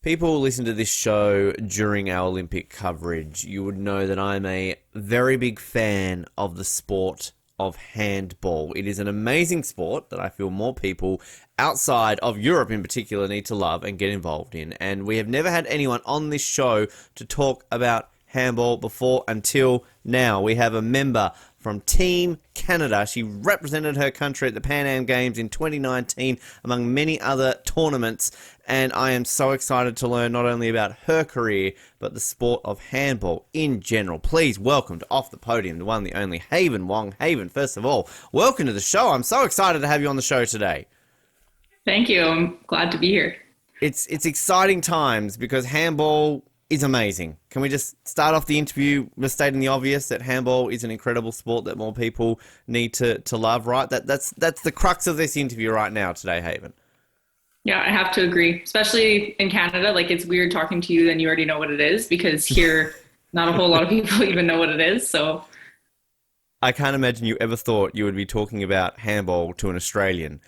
people listen to this show during our Olympic coverage, you would know that I'm a very big fan of the sport of handball. It is an amazing sport that I feel more people outside of Europe in particular need to love and get involved in. And we have never had anyone on this show to talk about handball before until now. We have a member from Team Canada. She represented her country at the Pan Am Games in 2019, among many other tournaments. And I am so excited to learn not only about her career, but the sport of handball in general. Please welcome to Off The Podium, the one, the only Haven Wong. Haven, first of all, welcome to the show. I'm so excited to have you on the show today. Thank you. I'm glad to be here. It's exciting times because handball is amazing. Can we just start off the interview with stating the obvious that handball is an incredible sport that more people need to love, right? That's the crux of this interview right now today, Haven. Yeah, I have to agree, especially in Canada. Like, it's weird talking to you, then you already know what it is, because here, not a whole lot of people even know what it is. So I can't imagine you ever thought you would be talking about handball to an Australian,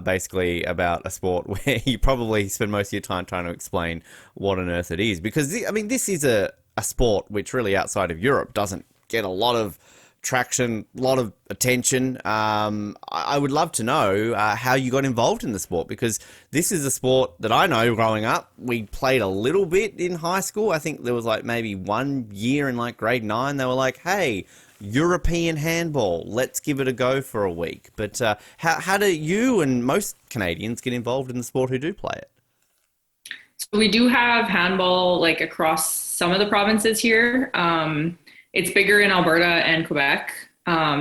basically about a sport where you probably spend most of your time trying to explain what on earth it is. Because, this is a sport which really outside of Europe doesn't get a lot of traction, a lot of attention. I would love to know how you got involved in the sport, because this is a sport that I know growing up. We played a little bit in high school. I think there was like maybe 1 year in like grade 9. They were like, hey, European handball, let's give it a go for a week. But how do you and most Canadians get involved in the sport who do play it? So we do have handball like across some of the provinces here. It's bigger in Alberta and Quebec.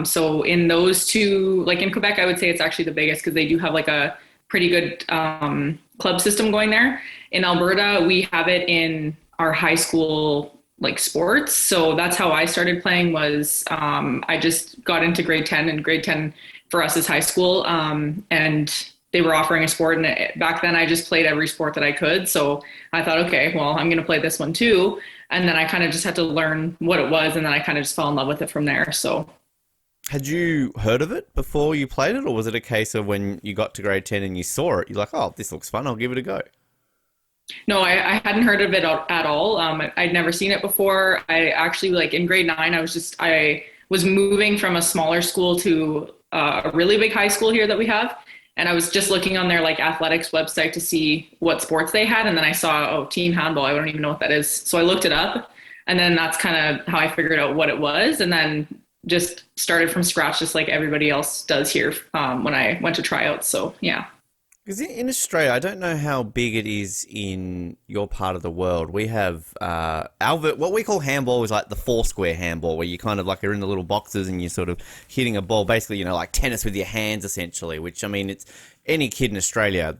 So in those two, like in Quebec, I would say it's actually the biggest because they do have like a pretty good club system going there. In Alberta, we have it in our high school like sports. So that's how I started playing was I just got into grade 10, and grade 10 for us is high school. And they were offering a sport, and back then I just played every sport that I could. So I thought, okay, well, I'm going to play this one too. And then I kind of just had to learn what it was, and then I kind of just fell in love with it from there. So had you heard of it before you played it, or was it a case of when you got to grade 10 and you saw it, you're like, oh, this looks fun, I'll give it a go? No, I hadn't heard of it at all. I'd never seen it before. I actually, like in grade 9, I was moving from a smaller school to a really big high school here that we have. And I was just looking on their like athletics website to see what sports they had. And then I saw, oh, team handball. I don't even know what that is. So I looked it up, and then that's kind of how I figured out what it was. And then just started from scratch, just like everybody else does here when I went to tryouts. So yeah. Because in Australia, I don't know how big it is in your part of the world. We have what we call handball is like the four-square handball, where you kind of like are in the little boxes and you're sort of hitting a ball, basically, like tennis with your hands, essentially. Which, it's any kid in Australia,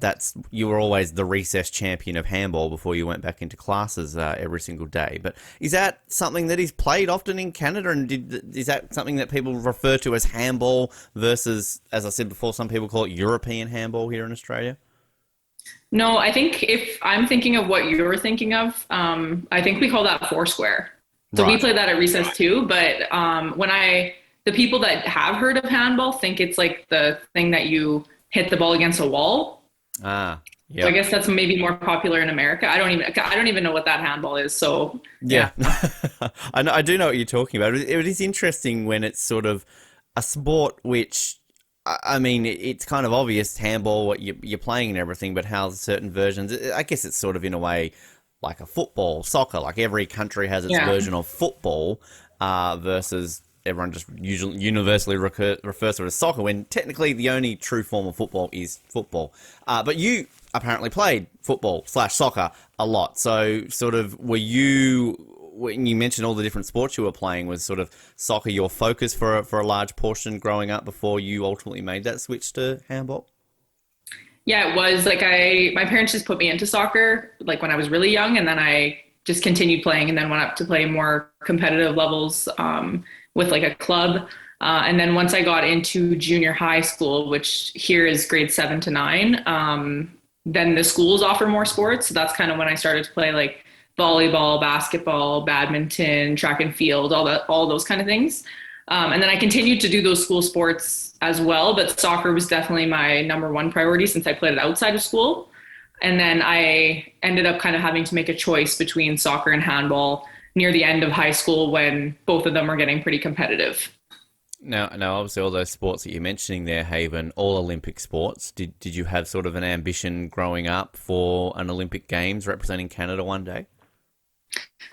you were always the recess champion of handball before you went back into classes every single day. But is that something that is played often in Canada, and is that something that people refer to as handball versus, as I said before, some people call it European handball here in Australia? No, I think if I'm thinking of what you're thinking of, I think we call that foursquare. So Right. we play that at recess too. But the people that have heard of handball think it's like the thing that you hit the ball against a wall. Ah, yeah. So I guess that's maybe more popular in America. I don't even know what that handball is. So Yeah. I do know what you're talking about. It is interesting when it's sort of a sport which, it's kind of obvious handball, what you're playing and everything, but how certain versions, I guess it's sort of in a way like a football, soccer, like every country has its version of football versus everyone just usually universally refers to it as soccer, when technically the only true form of football is football. But you apparently played football/soccer a lot. So sort of when you mentioned all the different sports you were playing, was sort of soccer your focus for a large portion growing up before you ultimately made that switch to handball? yeah, it was like my parents just put me into soccer like when I was really young, and then I just continued playing, and then went up to play more competitive levels with like a club. And then once I got into junior high school, which here is grade 7 to 9, then the schools offer more sports. So that's kind of when I started to play like volleyball, basketball, badminton, track and field, all those kind of things. And then I continued to do those school sports as well, but soccer was definitely my number one priority since I played it outside of school. And then I ended up kind of having to make a choice between soccer and handball near the end of high school when both of them were getting pretty competitive. Now, obviously, all those sports that you're mentioning there, Haven, all Olympic sports. Did you have sort of an ambition growing up for an Olympic Games representing Canada one day?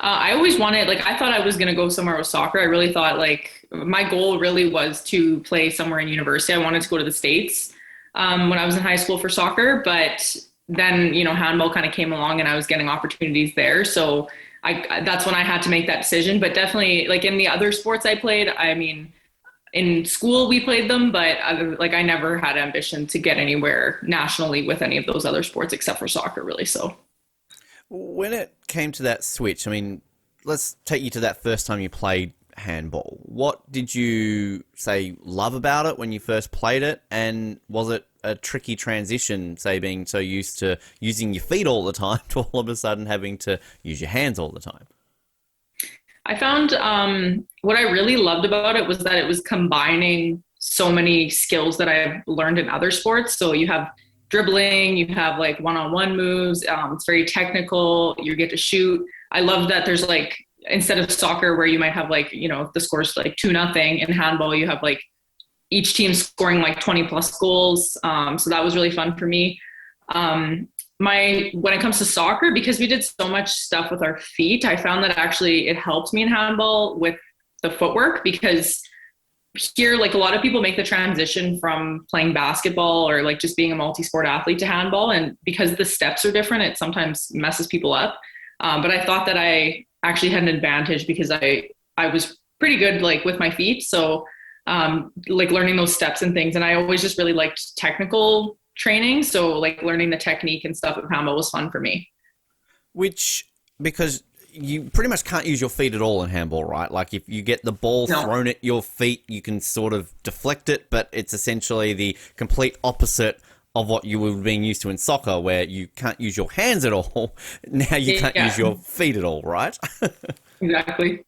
I always wanted, like, I thought I was going to go somewhere with soccer. I really thought, like, my goal really was to play somewhere in university. I wanted to go to the States when I was in high school for soccer, but then, handball kind of came along and I was getting opportunities there. So that's when I had to make that decision. But definitely, like, in the other sports I played, I mean, in school we played them, but like, I never had ambition to get anywhere nationally with any of those other sports except for soccer, really. So. When it came to that switch, I mean, let's take you to that first time you played handball. What did you say love about it when you first played it? And was it a tricky transition, say, being so used to using your feet all the time to all of a sudden having to use your hands all the time? I found what I really loved about it was that it was combining so many skills that I've learned in other sports. So you have dribbling, you have like one-on-one moves. It's very technical. You get to shoot. I love that there's like, instead of soccer where you might have like, the score's like 2-0, in handball you have like each team scoring like 20 plus goals. So that was really fun for me. When it comes to soccer, because we did so much stuff with our feet, I found that actually it helped me in handball with the footwork, because here, like, a lot of people make the transition from playing basketball or like just being a multi-sport athlete to handball. And because the steps are different, it sometimes messes people up. But I thought that I actually had an advantage because I was pretty good like with my feet. So like learning those steps and things. And I always just really liked technical training. So like learning the technique and stuff at handball was fun for me. Which, because you pretty much can't use your feet at all in handball, right? Like if you get the ball No. thrown at your feet, you can sort of deflect it, but it's essentially the complete opposite of what you were being used to in soccer, where you can't use your hands at all. Now you can't use your feet at all, right? Exactly.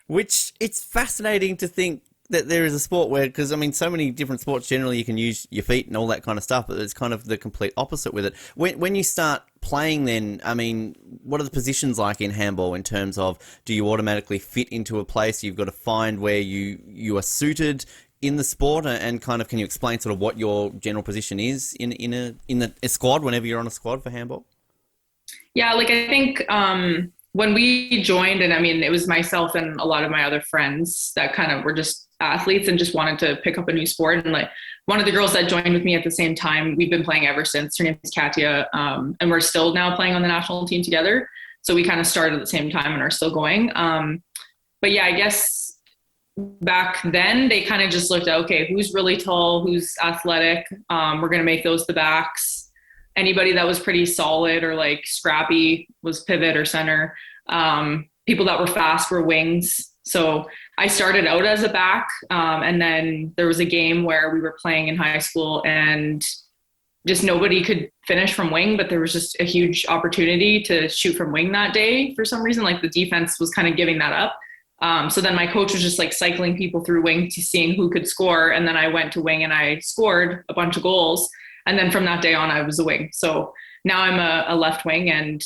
Which, it's fascinating to think that there is a sport where, because I mean, so many different sports generally you can use your feet and all that kind of stuff, but it's kind of the complete opposite with it. When you start playing, then, I mean, what are the positions like in handball in terms of, do you automatically fit into a place? You've got to find where you are suited in the sport, and kind of, can you explain sort of what your general position is in a squad whenever you're on a squad for handball? Yeah, like I think when we joined, and I mean, it was myself and a lot of my other friends that kind of were just athletes and just wanted to pick up a new sport. And like one of the girls that joined with me at the same time, we've been playing ever since. Her name is Katya, and we're still now playing on the national team together. So we kind of started at the same time and are still going. But yeah, I guess back then they kind of just looked at, okay, who's really tall, who's athletic. We're going to make those the backs. Anybody that was pretty solid or like scrappy was pivot or center. People that were fast were wings. So I started out as a back, and then there was a game where we were playing in high school and just nobody could finish from wing, but there was just a huge opportunity to shoot from wing that day for some reason. Like the defense was kind of giving that up. So then my coach was just like cycling people through wing to seeing who could score. And then I went to wing and I scored a bunch of goals. And then from that day on, I was a wing. So now I'm a left wing, and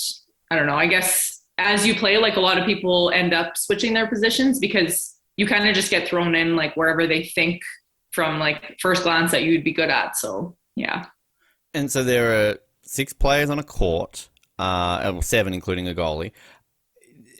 I don't know, I guess as you play, like a lot of people end up switching their positions because you kind of just get thrown in like wherever they think from like first glance that you'd be good at. So yeah. And so there are 6 players on a court, 7 including a goalie.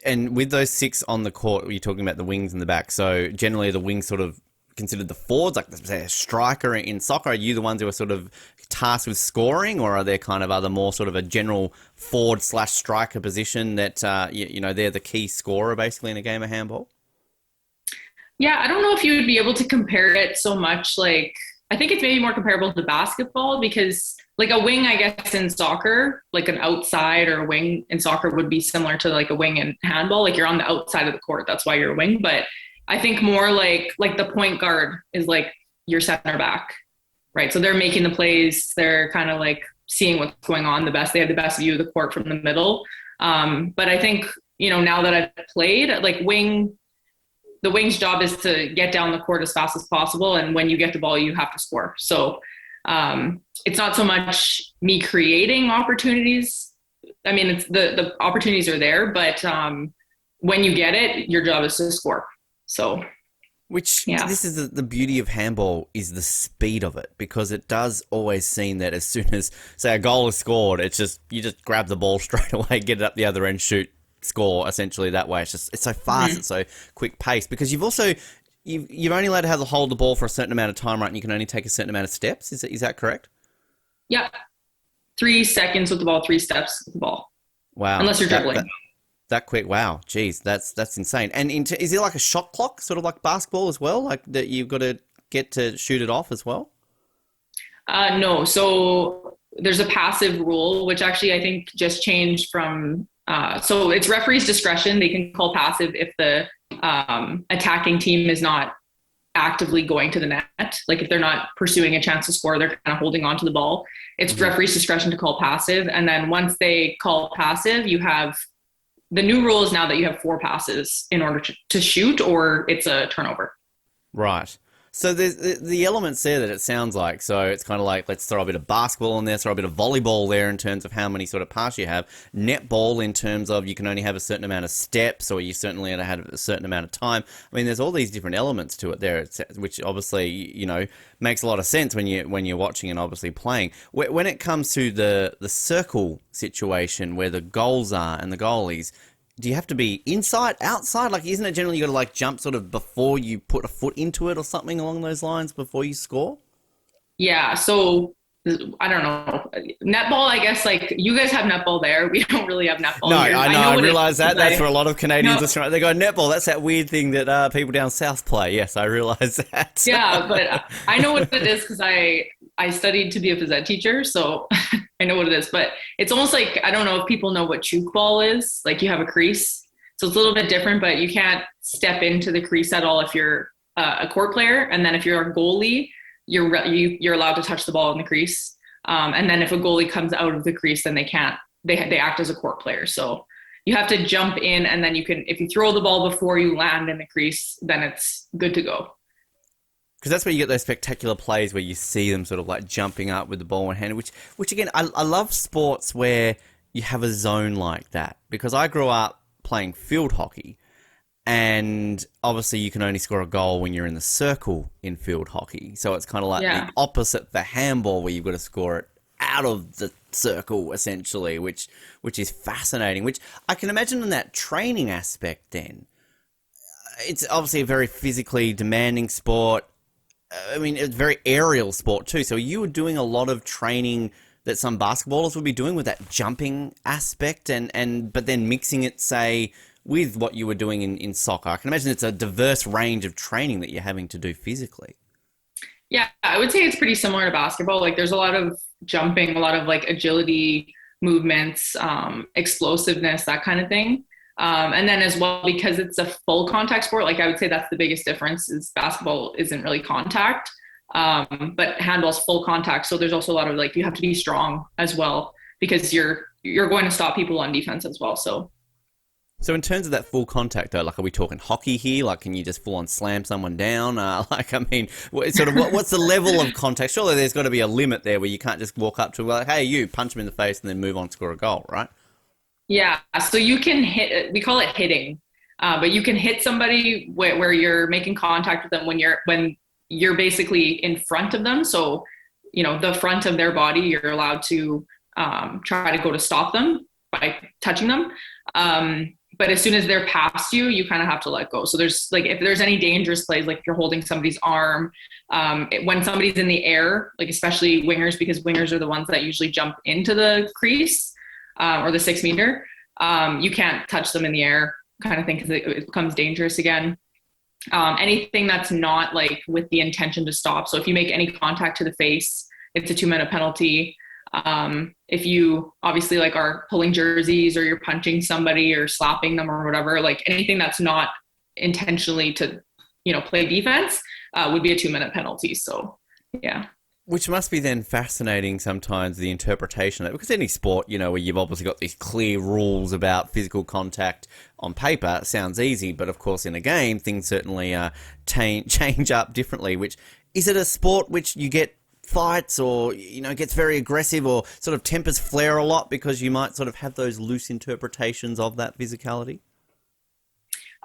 And with those 6 on the court, you're talking about the wings and the back. So generally the wings sort of considered the forwards, like say a striker in soccer. Are you the ones who are sort of tasked with scoring, or are there kind of other more sort of a general forward/striker position that, they're the key scorer basically in a game of handball? Yeah, I don't know if you would be able to compare it so much. Like, I think it's maybe more comparable to basketball because, like, a wing, I guess, in soccer, like an outside or a wing in soccer would be similar to like a wing in handball. Like, you're on the outside of the court. That's why you're a wing. But I think more like the point guard is like your center back, right? So they're making the plays. They're kind of like seeing what's going on the best. They have the best view of the court from the middle. But I think, now that I've played, like the wing's job is to get down the court as fast as possible. And when you get the ball, you have to score. So It's not so much me creating opportunities. I mean, it's the opportunities are there, but when you get it, your job is to score. So Which, yeah. this is the beauty of handball, is the speed of it, because it does always seem that as soon as, say, a goal is scored, it's just, you just grab the ball straight away, get it up the other end, shoot, score, essentially that way. It's so fast, it's so quick paced, because you've only allowed to hold the ball for a certain amount of time, right? And you can only take a certain amount of steps. Is that correct? Yeah. 3 seconds with the ball, 3 steps with the ball. Wow. Unless you're dribbling. That quick, wow, geez, that's insane. And is there like a shot clock, sort of like basketball as well, like that you've got to get to shoot it off as well? No. So there's a passive rule, which actually I think just changed from, so it's referee's discretion. They can call passive if the attacking team is not actively going to the net. Like if they're not pursuing a chance to score, they're kind of holding on to the ball. It's referee's discretion to call passive. And then once they call passive, the new rule is now that you have 4 passes in order to shoot, or it's a turnover. Right. So there's the elements there that it sounds like. So it's kind of like, let's throw a bit of basketball in there, throw a bit of volleyball there in terms of how many sort of passes you have. Netball in terms of you can only have a certain amount of steps, or you certainly have a certain amount of time. I mean, there's all these different elements to it there, which obviously, makes a lot of sense when you're watching and obviously playing. When it comes to the circle situation where the goals are and the goalies, do you have to be inside, outside? Like, isn't it generally you got to like jump sort of before you put a foot into it or something along those lines before you score? Yeah. So I don't know. Netball, I guess, like you guys have netball there. We don't really have netball No, here. I know. I realize that. That's I, for a lot of Canadians. no, They go, netball. That's that weird thing that people down south play. Yes, I realize that. yeah, but I know what it is because I studied to be a phys ed teacher, so I know what it is. But it's almost like, I don't know if people know what choke ball is. Like you have a crease, so it's a little bit different. But you can't step into the crease at all if you're a court player, and then if you're a goalie, you're allowed to touch the ball in the crease. And then if a goalie comes out of the crease, then they can't. They act as a court player. So you have to jump in, and then you can, if you throw the ball before you land in the crease, then it's good to go. Because that's where you get those spectacular plays where you see them sort of like jumping up with the ball in hand, which again, I love sports where you have a zone like that. Because I grew up playing field hockey, and obviously you can only score a goal when you're in the circle in field hockey. So it's kind of like the opposite for handball, where you've got to score it out of the circle, essentially, which is fascinating, which I can imagine in that training aspect then. It's obviously a very physically demanding sport. I mean, it's a very aerial sport too. So you were doing a lot of training that some basketballers would be doing with that jumping aspect, but then mixing it, say, with what you were doing in soccer. I can imagine it's a diverse range of training that you're having to do physically. Yeah, I would say it's pretty similar to basketball. Like there's a lot of jumping, a lot of like agility movements, explosiveness, that kind of thing. And then as well, because it's a full contact sport, like I would say that's the biggest difference is basketball isn't really contact, but handball's full contact. So there's also a lot of like, you have to be strong as well, because you're going to stop people on defense as well. So in terms of that full contact, though, like, are we talking hockey here? Like, can you just full on slam someone down? What's the level of contact? Surely there's got to be a limit there where you can't just walk up to them like, hey, you, punch them in the face and then move on, score a goal, right? Yeah. So you can hit, we call it hitting, but you can hit somebody where you're making contact with them when you're basically in front of them. So, the front of their body, you're allowed to try to go to stop them by touching them. But as soon as they're past you, you kind of have to let go. So there's like, if there's any dangerous plays, like if you're holding somebody's arm, when somebody's in the air, like especially wingers, because wingers are the ones that usually jump into the crease or the 6 meter, you can't touch them in the air kind of thing, because it becomes dangerous again. Anything that's not like with the intention to stop. So if you make any contact to the face, it's a 2-minute penalty. If you obviously like are pulling jerseys, or you're punching somebody or slapping them or whatever, like anything that's not intentionally to, play defense, would be a 2-minute penalty. So, yeah. Which must be then fascinating sometimes, the interpretation of it, because any sport, where you've obviously got these clear rules about physical contact on paper, sounds easy, but of course in a game, things certainly change up differently. Which, is it a sport which you get fights or, gets very aggressive or sort of tempers flare a lot because you might sort of have those loose interpretations of that physicality?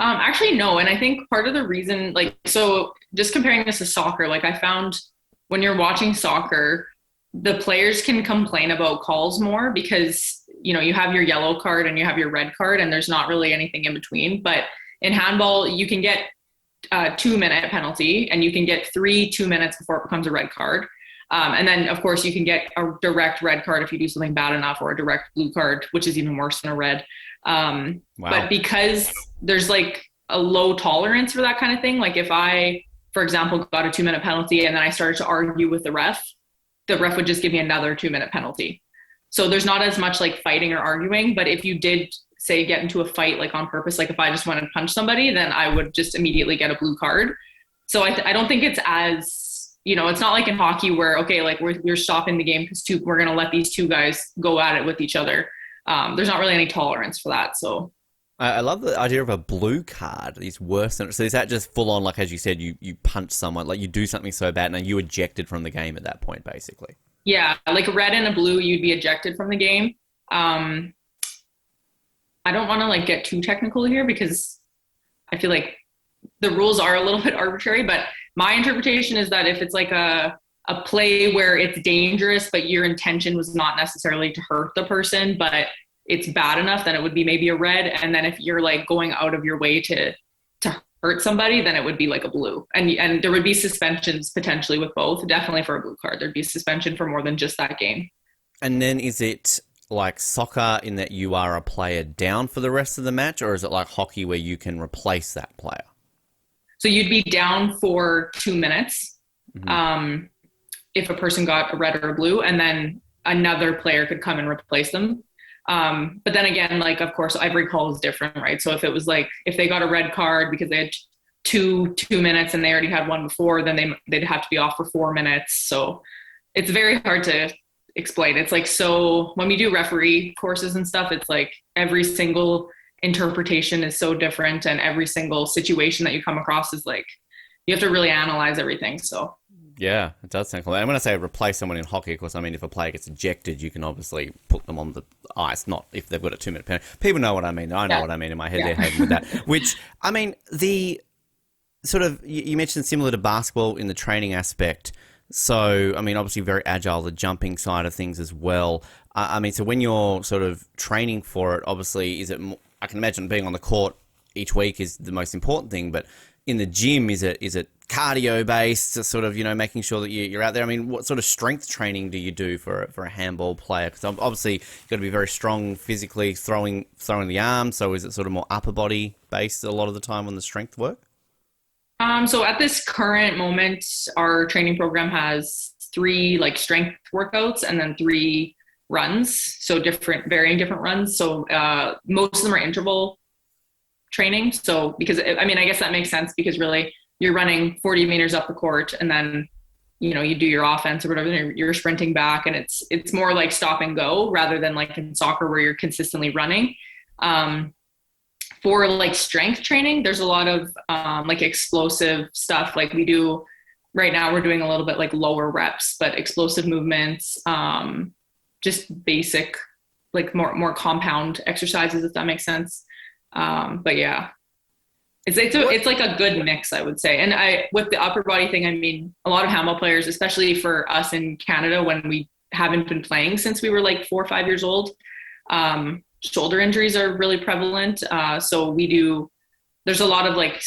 Actually, no. And I think part of the reason, like, so just comparing this to soccer, like I found when you're watching soccer, the players can complain about calls more because, you have your yellow card and you have your red card and there's not really anything in between. But in handball, you can get a 2-minute penalty and you can get 2 minutes before it becomes a red card. And then, of course, you can get a direct red card if you do something bad enough, or a direct blue card, which is even worse than a red. Wow. But because there's like a low tolerance for that kind of thing, like if I, for example, got a 2-minute penalty and then I started to argue with the ref would just give me another 2-minute penalty. So there's not as much like fighting or arguing. But if you did, say, get into a fight like on purpose, like if I just went and punched somebody, then I would just immediately get a blue card. So I don't think it's as, it's not like in hockey where, okay, like we're stopping the game because we're going to let these two guys go at it with each other. There's not really any tolerance for that. So I love the idea of a blue card is worse than... So is that just full on, like, as you said, you punch someone, like you do something so bad and you ejected from the game at that point, basically? Yeah, like a red and a blue, you'd be ejected from the game. I don't want to like get too technical here because I feel like the rules are a little bit arbitrary, but my interpretation is that if it's like a play where it's dangerous, but your intention was not necessarily to hurt the person, but it's bad enough, then it would be maybe a red. And then if you're like going out of your way to hurt somebody, then it would be like a blue. And there would be suspensions potentially with both. Definitely for a blue card, there'd be suspension for more than just that game. And then is it like soccer in that you are a player down for the rest of the match, or is it like hockey where you can replace that player? So you'd be down for 2 minutes if a person got a red or a blue, and then another player could come and replace them. But then again, like, of course, every call is different, right? So if it was like, if they got a red card because they had two minutes and they already had one before, then they'd have to be off for 4 minutes. So it's very hard to explain. It's like, so when we do referee courses and stuff, it's like every single interpretation is so different, and every single situation that you come across is like, you have to really analyze everything. So yeah, it does sound cool. And when I say replace someone in hockey, of course, I mean, if a player gets ejected, you can obviously put them on the ice, not if they've got a 2-minute penalty. People know what I mean. I know what I mean in my head. They're having with that. Which, I mean, the sort of, you mentioned similar to basketball in the training aspect. So, I mean, obviously very agile, the jumping side of things as well. I mean, so when you're sort of training for it, obviously, I can imagine being on the court each week is the most important thing, but in the gym, is it cardio based, sort of, making sure that you're out there? I mean, what sort of strength training do you do for a handball player? Because obviously you've got to be very strong physically, throwing the arm. So is it sort of more upper body based a lot of the time on the strength work? So at this current moment, our training program has 3 like strength workouts and then 3 runs. So varying different runs. So most of them are interval training. So because, I mean, I guess that makes sense because really you're running 40 meters up the court and then, you do your offense or whatever, you're sprinting back, and it's more like stop and go rather than like in soccer where you're consistently running. For like strength training, there's a lot of like explosive stuff. Like we do right now, we're doing a little bit like lower reps, but explosive movements, just basic, like more compound exercises, if that makes sense. But yeah, it's like a good mix, I would say. And with the upper body thing, I mean, a lot of handball players, especially for us in Canada, when we haven't been playing since we were like 4 or 5 years old, shoulder injuries are really prevalent. So there's a lot of like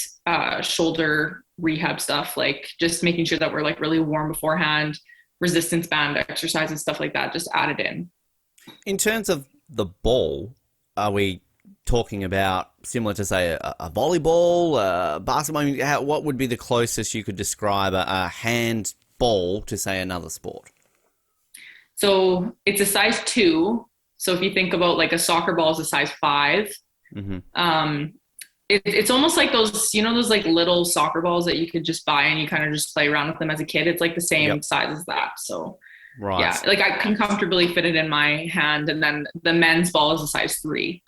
shoulder rehab stuff, like just making sure that we're like really warm beforehand, resistance band exercises, stuff like that, just added in. In terms of the ball, are we talking about similar to, say, a volleyball, basketball? I mean, what would be the closest you could describe a handball to, say, another sport? So it's a size 2. So if you think about like a soccer ball is a size 5, it's almost like those, those like little soccer balls that you could just buy and you kind of just play around with them as a kid. It's like the same size as that. So right. Yeah, like I can comfortably fit it in my hand. And then the men's ball is a size 3.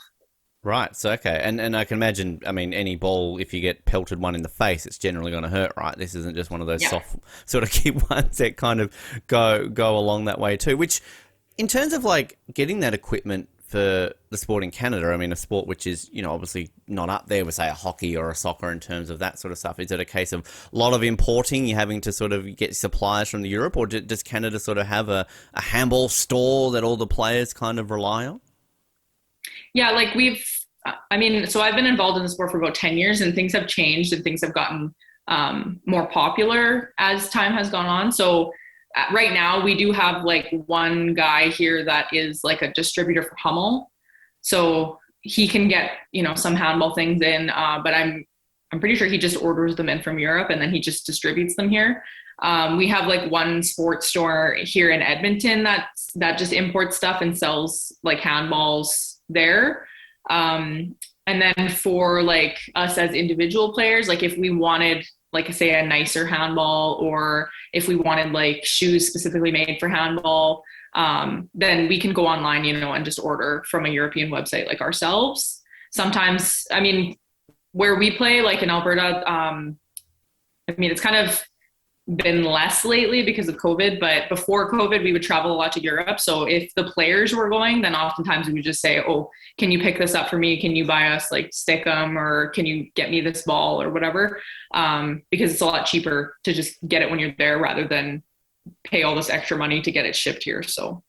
Right. So okay, and I can imagine. I mean, any ball, if you get pelted one in the face, it's generally going to hurt, right? This isn't just one of those Yeah. soft sort of kid ones that kind of go along that way too. Which, in terms of like getting that equipment for the sport in Canada, I mean, a sport which is obviously not up there with say a hockey or a soccer in terms of that sort of stuff. Is it a case of a lot of importing? You're having to sort of get supplies from the Europe, or does Canada sort of have a handball store that all the players kind of rely on? Yeah, like I mean, so I've been involved in the sport for about 10 years and things have changed and things have gotten more popular as time has gone on. So right now we do have like one guy here that is like a distributor for Hummel. So he can get, some handball things in, but I'm pretty sure he just orders them in from Europe and then he just distributes them here. We have like one sports store here in Edmonton that just imports stuff and sells like handballs there. And then for like us as individual players, like if we wanted like say a nicer handball or if we wanted like shoes specifically made for handball, then we can go online, and just order from a European website like ourselves. Sometimes, I mean, where we play like in Alberta, I mean, it's kind of been less lately because of COVID, but before COVID, we would travel a lot to Europe. So if the players were going, then oftentimes we would just say, oh, can you pick this up for me? Can you buy us like stick 'em or can you get me this ball or whatever? Because it's a lot cheaper to just get it when you're there rather than pay all this extra money to get it shipped here. So,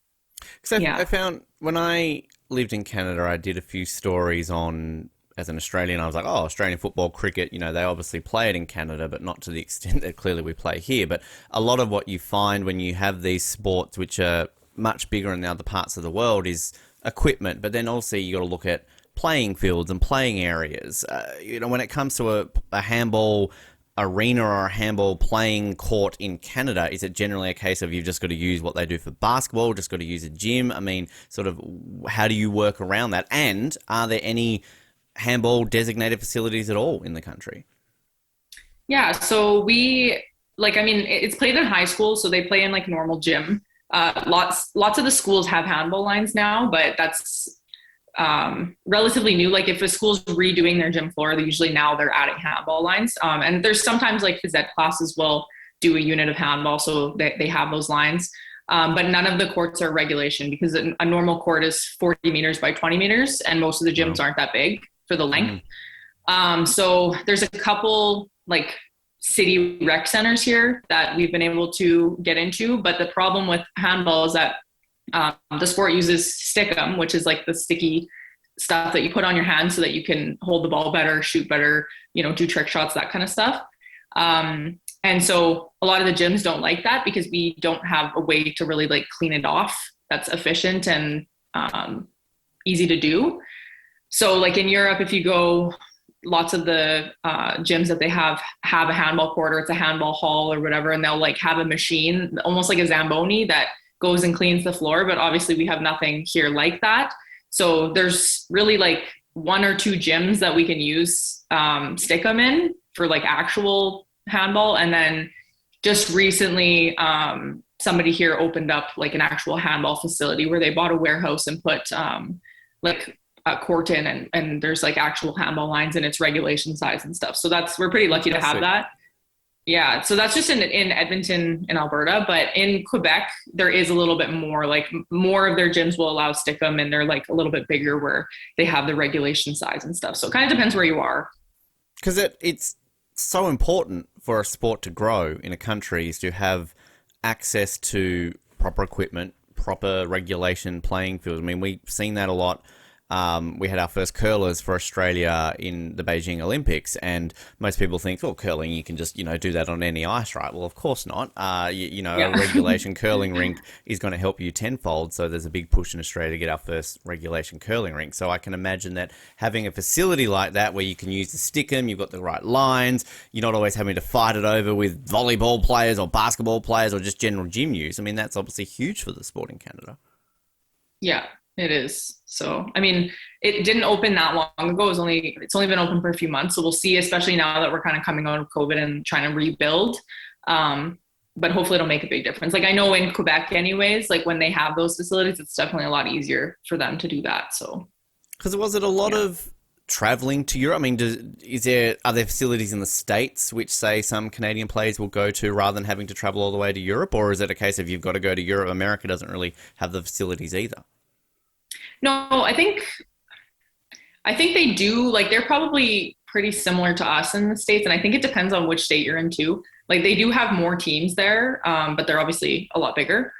Because yeah. I found when I lived in Canada, I did a few stories on, as an Australian, I was like, oh, Australian football, cricket, they obviously play it in Canada, but not to the extent that clearly we play here. But a lot of what you find when you have these sports, which are much bigger in the other parts of the world, is equipment. But then also you got to look at playing fields and playing areas. When it comes to a handball arena or a handball playing court in Canada, is it generally a case of you've just got to use what they do for basketball, just got to use a gym? I mean, sort of how do you work around that? And are there any handball designated facilities at all in the country? Yeah. So I mean, it's played in high school. So they play in like normal gym. Lots of the schools have handball lines now, but that's relatively new. Like if a school's redoing their gym floor, they're adding handball lines. And there's sometimes like phys ed classes will do a unit of handball. So they have those lines. But none of the courts are regulation because a normal court is 40 meters by 20 meters. And most of the gyms aren't that big for the length. So there's a couple like city rec centers here that we've been able to get into. But the problem with handball is that the sport uses stickum, which is like the sticky stuff that you put on your hand so that you can hold the ball better, shoot better, do trick shots, that kind of stuff. And so a lot of the gyms don't like that because we don't have a way to really like clean it off that's efficient and easy to do. So like in Europe, if you go, lots of the gyms that they have a handball court or it's a handball hall or whatever, and they'll like have a machine, almost like a Zamboni that goes and cleans the floor. But obviously we have nothing here like that. So there's really like one or two gyms that we can use stick them in for like actual handball. And then just recently, somebody here opened up like an actual handball facility where they bought a warehouse and put like a court in and there's like actual handball lines and it's regulation size and stuff. So we're pretty lucky to have that. Yeah. So that's just in Edmonton in Alberta, but in Quebec, there is a little bit more, like more of their gyms will allow stickum and they're like a little bit bigger where they have the regulation size and stuff. So it kind of depends where you are. Because it's so important for a sport to grow in a country is to have access to proper equipment, proper regulation playing fields. I mean, we've seen that a lot. We had our first curlers for Australia in the Beijing Olympics, and most people think, oh, curling, you can just, do that on any ice, right? Well, of course not. A regulation curling rink is going to help you tenfold, so there's a big push in Australia to get our first regulation curling rink. So I can imagine that having a facility like that where you can use the stickum, you've got the right lines, you're not always having to fight it over with volleyball players or basketball players or just general gym use. I mean, that's obviously huge for the sport in Canada. Yeah. It is. So, I mean, it didn't open that long ago. It's only been open for a few months. So we'll see, especially now that we're kind of coming out of COVID and trying to rebuild. But hopefully it'll make a big difference. Like I know in Quebec anyways, like when they have those facilities, it's definitely a lot easier for them to do that. So. Because was it a lot of traveling to Europe? I mean, are there facilities in the States which say some Canadian players will go to rather than having to travel all the way to Europe? Or is it a case of you've got to go to Europe? America doesn't really have the facilities either. No, I think they do. Like they're probably pretty similar to us in the States, and I think it depends on which state you're in too. Like they do have more teams there, but they're obviously a lot bigger.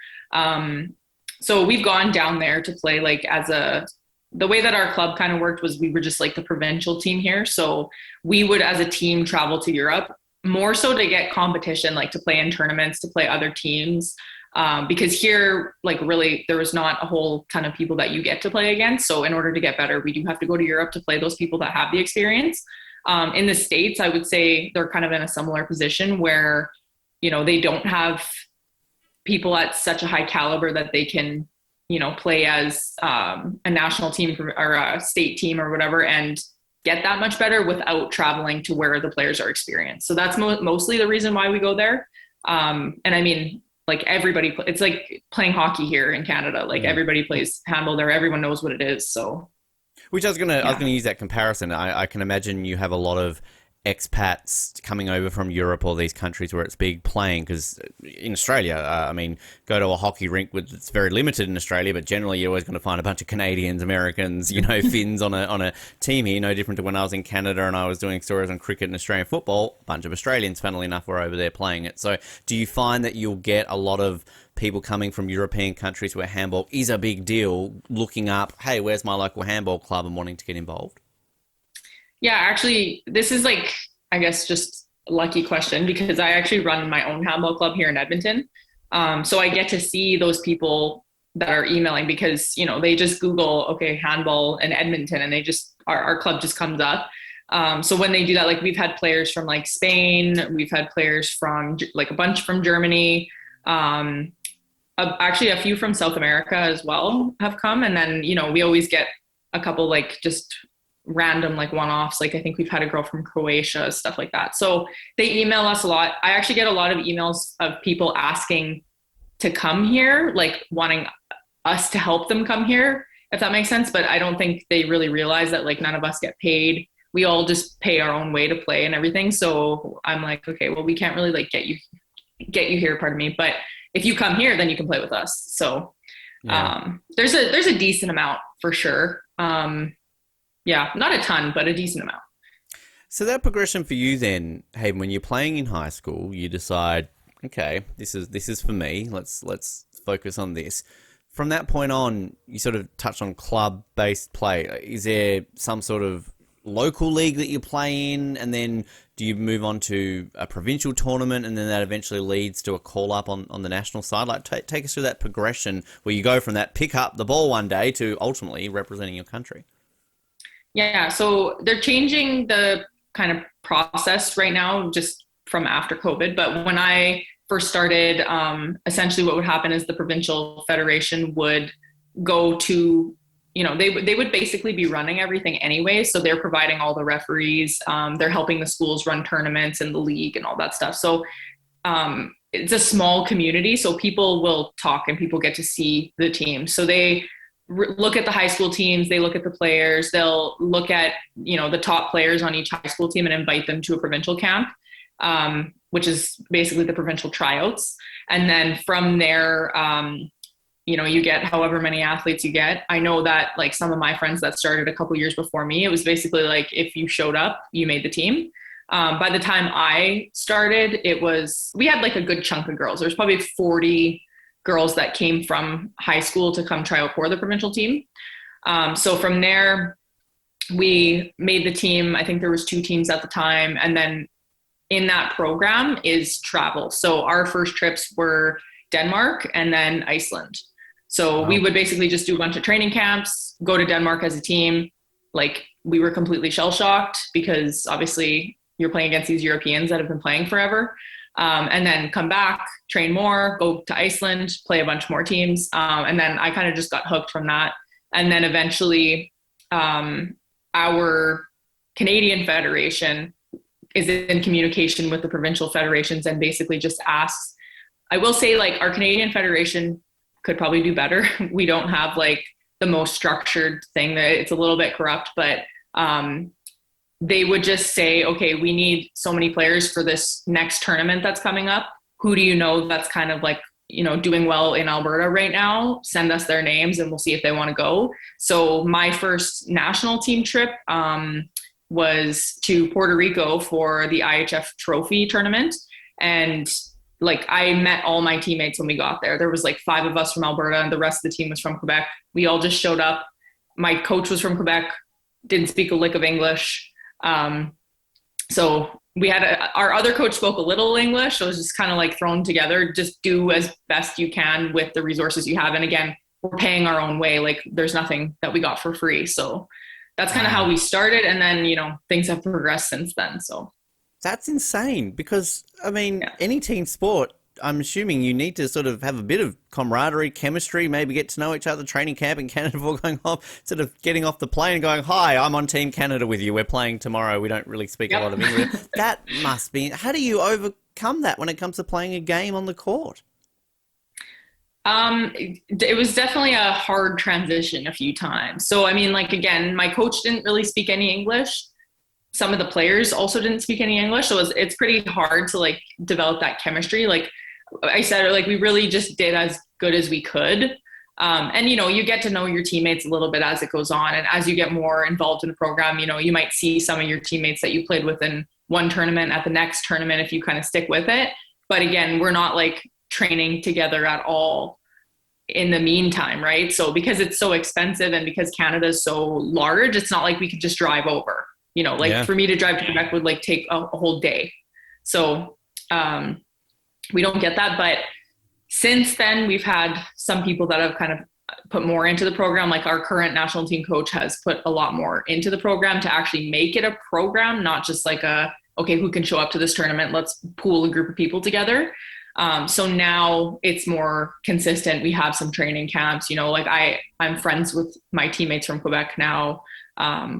So we've gone down there to play like the way that our club kind of worked was we were just like the provincial team here. So we would as a team travel to Europe more so to get competition, like to play in tournaments, to play other teams. Because here, like really, there was not a whole ton of people that you get to play against. So in order to get better, we do have to go to Europe to play those people that have the experience. In the States, I would say they're kind of in a similar position where, they don't have people at such a high caliber that they can, play as a national team or a state team or whatever and get that much better without traveling to where the players are experienced. So that's mostly the reason why we go there. And I mean, like everybody, it's like playing hockey here in Canada. Like everybody plays handball there. Everyone knows what it is. So, which I was gonna use that comparison. I can imagine you have a lot of expats coming over from Europe or these countries where it's big playing, because in Australia, I mean, go to a hockey rink it's very limited in Australia, but generally you're always going to find a bunch of Canadians, Americans, Finns on a team here. No different to when I was in Canada and I was doing stories on cricket and Australian football. A bunch of Australians, funnily enough, were over there playing it. So do you find that you'll get a lot of people coming from European countries where handball is a big deal, looking up, hey, where's my local handball club, and wanting to get involved? Yeah, actually, this is like, I guess, just a lucky question because I actually run my own handball club here in Edmonton. So I get to see those people that are emailing because, they just Google, okay, handball in Edmonton, and our club just comes up. So when they do that, like we've had players from like Spain, we've had players from like a bunch from Germany, actually a few from South America as well have come. And then, we always get a couple like just random like one-offs. Like I think we've had a girl from Croatia, stuff like that. So they email us a lot. I actually get a lot of emails of people asking to come here, like wanting us to help them come here, if that makes sense. But I don't think they really realize that like none of us get paid. We all just pay our own way to play and everything. So I'm like, okay, well, we can't really like get you here, pardon me. But if you come here, then you can play with us. So there's a decent amount for sure. Yeah, not a ton, but a decent amount. So that progression for you then, Haven, when you're playing in high school, you decide, okay, this is for me. Let's focus on this. From that point on, you sort of touched on club-based play. Is there some sort of local league that you play in, and then do you move on to a provincial tournament, and then that eventually leads to a call-up on the national side? Like, take us through that progression where you go from that pick up the ball one day to ultimately representing your country. Yeah, so they're changing the kind of process right now just from after COVID. But when I first started, essentially what would happen is the provincial federation would go to, they would basically be running everything anyway. So they're providing all the referees, they're helping the schools run tournaments and the league and all that stuff. So it's a small community, so people will talk and people get to see the team. So they look at the high school teams, they look at the players, they'll look at, the top players on each high school team and invite them to a provincial camp, which is basically the provincial tryouts. And then from there, you get however many athletes you get. I know that like some of my friends that started a couple years before me, it was basically like, if you showed up, you made the team. By the time I started, we had like a good chunk of girls. There's probably 40 girls that came from high school to come try out for the provincial team. So from there, we made the team. I think there was 2 teams at the time. And then in that program is travel. So our first trips were Denmark and then Iceland. So we would basically just do a bunch of training camps, go to Denmark as a team. Like we were completely shell-shocked because obviously you're playing against these Europeans that have been playing forever. And then come back, train more, go to Iceland, play a bunch more teams. And then I kind of just got hooked from that. And then eventually our Canadian Federation is in communication with the provincial federations and basically just asks, I will say like our Canadian Federation could probably do better. We don't have like the most structured thing. That it's a little bit corrupt, but they would just say, okay, we need so many players for this next tournament that's coming up. Who do you know that's kind of like, doing well in Alberta right now? Send us their names and we'll see if they want to go. So my first national team trip was to Puerto Rico for the IHF trophy tournament. And like, I met all my teammates when we got there. There was like 5 of us from Alberta and the rest of the team was from Quebec. We all just showed up. My coach was from Quebec, didn't speak a lick of English. So we had our other coach spoke a little English. So it was just kind of like thrown together, just do as best you can with the resources you have. And again, we're paying our own way. Like there's nothing that we got for free. So that's kind of how we started. And then, things have progressed since then. So That's insane because, I mean, any team sport, I'm assuming you need to sort of have a bit of camaraderie, chemistry, maybe get to know each other, training camp in Canada before going off, sort of getting off the plane and going, hi, I'm on Team Canada with you. We're playing tomorrow. We don't really speak a lot of English. That must be, how do you overcome that when it comes to playing a game on the court? It was definitely a hard transition a few times. So, I mean, like, again, my coach didn't really speak any English. Some of the players also didn't speak any English. So it's pretty hard to like develop that chemistry. Like I said, like we really just did as good as we could. And, you get to know your teammates a little bit as it goes on. And as you get more involved in the program, you might see some of your teammates that you played with in one tournament at the next tournament if you kind of stick with it. But again, we're not like training together at all in the meantime, right? So because it's so expensive and because Canada is so large, it's not like we could just drive over. For me to drive to Quebec would like take a whole day. So we don't get that. But since then, we've had some people that have kind of put more into the program. Like our current national team coach has put a lot more into the program to actually make it a program, not just like okay, who can show up to this tournament? Let's pool a group of people together. So now it's more consistent. We have some training camps, like I'm friends with my teammates from Quebec now.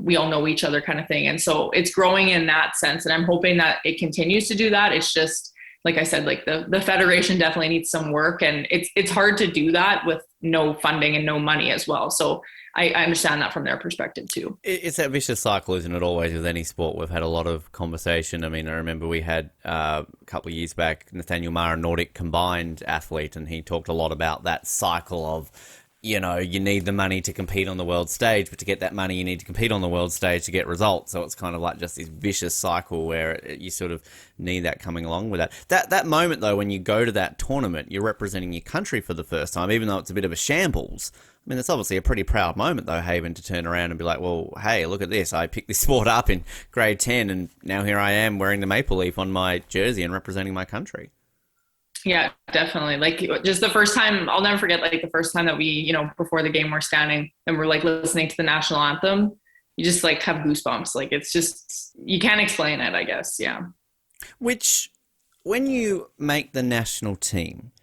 We all know each other kind of thing. And so it's growing in that sense. And I'm hoping that it continues to do that. It's just, like I said, like the federation definitely needs some work, and it's hard to do that with no funding and no money as well. So I understand that from their perspective too. It's that vicious cycle, isn't it? Always with any sport. We've had a lot of conversation. I mean, I remember we had a couple of years back, Nathaniel Maher, Nordic combined athlete, and he talked a lot about that cycle of, you need the money to compete on the world stage, but to get that money, you need to compete on the world stage to get results. So it's kind of like just this vicious cycle where you sort of need that coming along with that. That moment, though, when you go to that tournament, you're representing your country for the first time, even though it's a bit of a shambles. I mean, it's obviously a pretty proud moment, though, Haven, to turn around and be like, well, hey, look at this. I picked this sport up in grade 10, and now here I am wearing the maple leaf on my jersey and representing my country. Yeah, definitely. Like just the first time, I'll never forget, like the first time that we, before the game we're standing and we're like listening to the national anthem, you just like have goosebumps. Like it's just, you can't explain it, I guess. Yeah. Which, when you make the national team,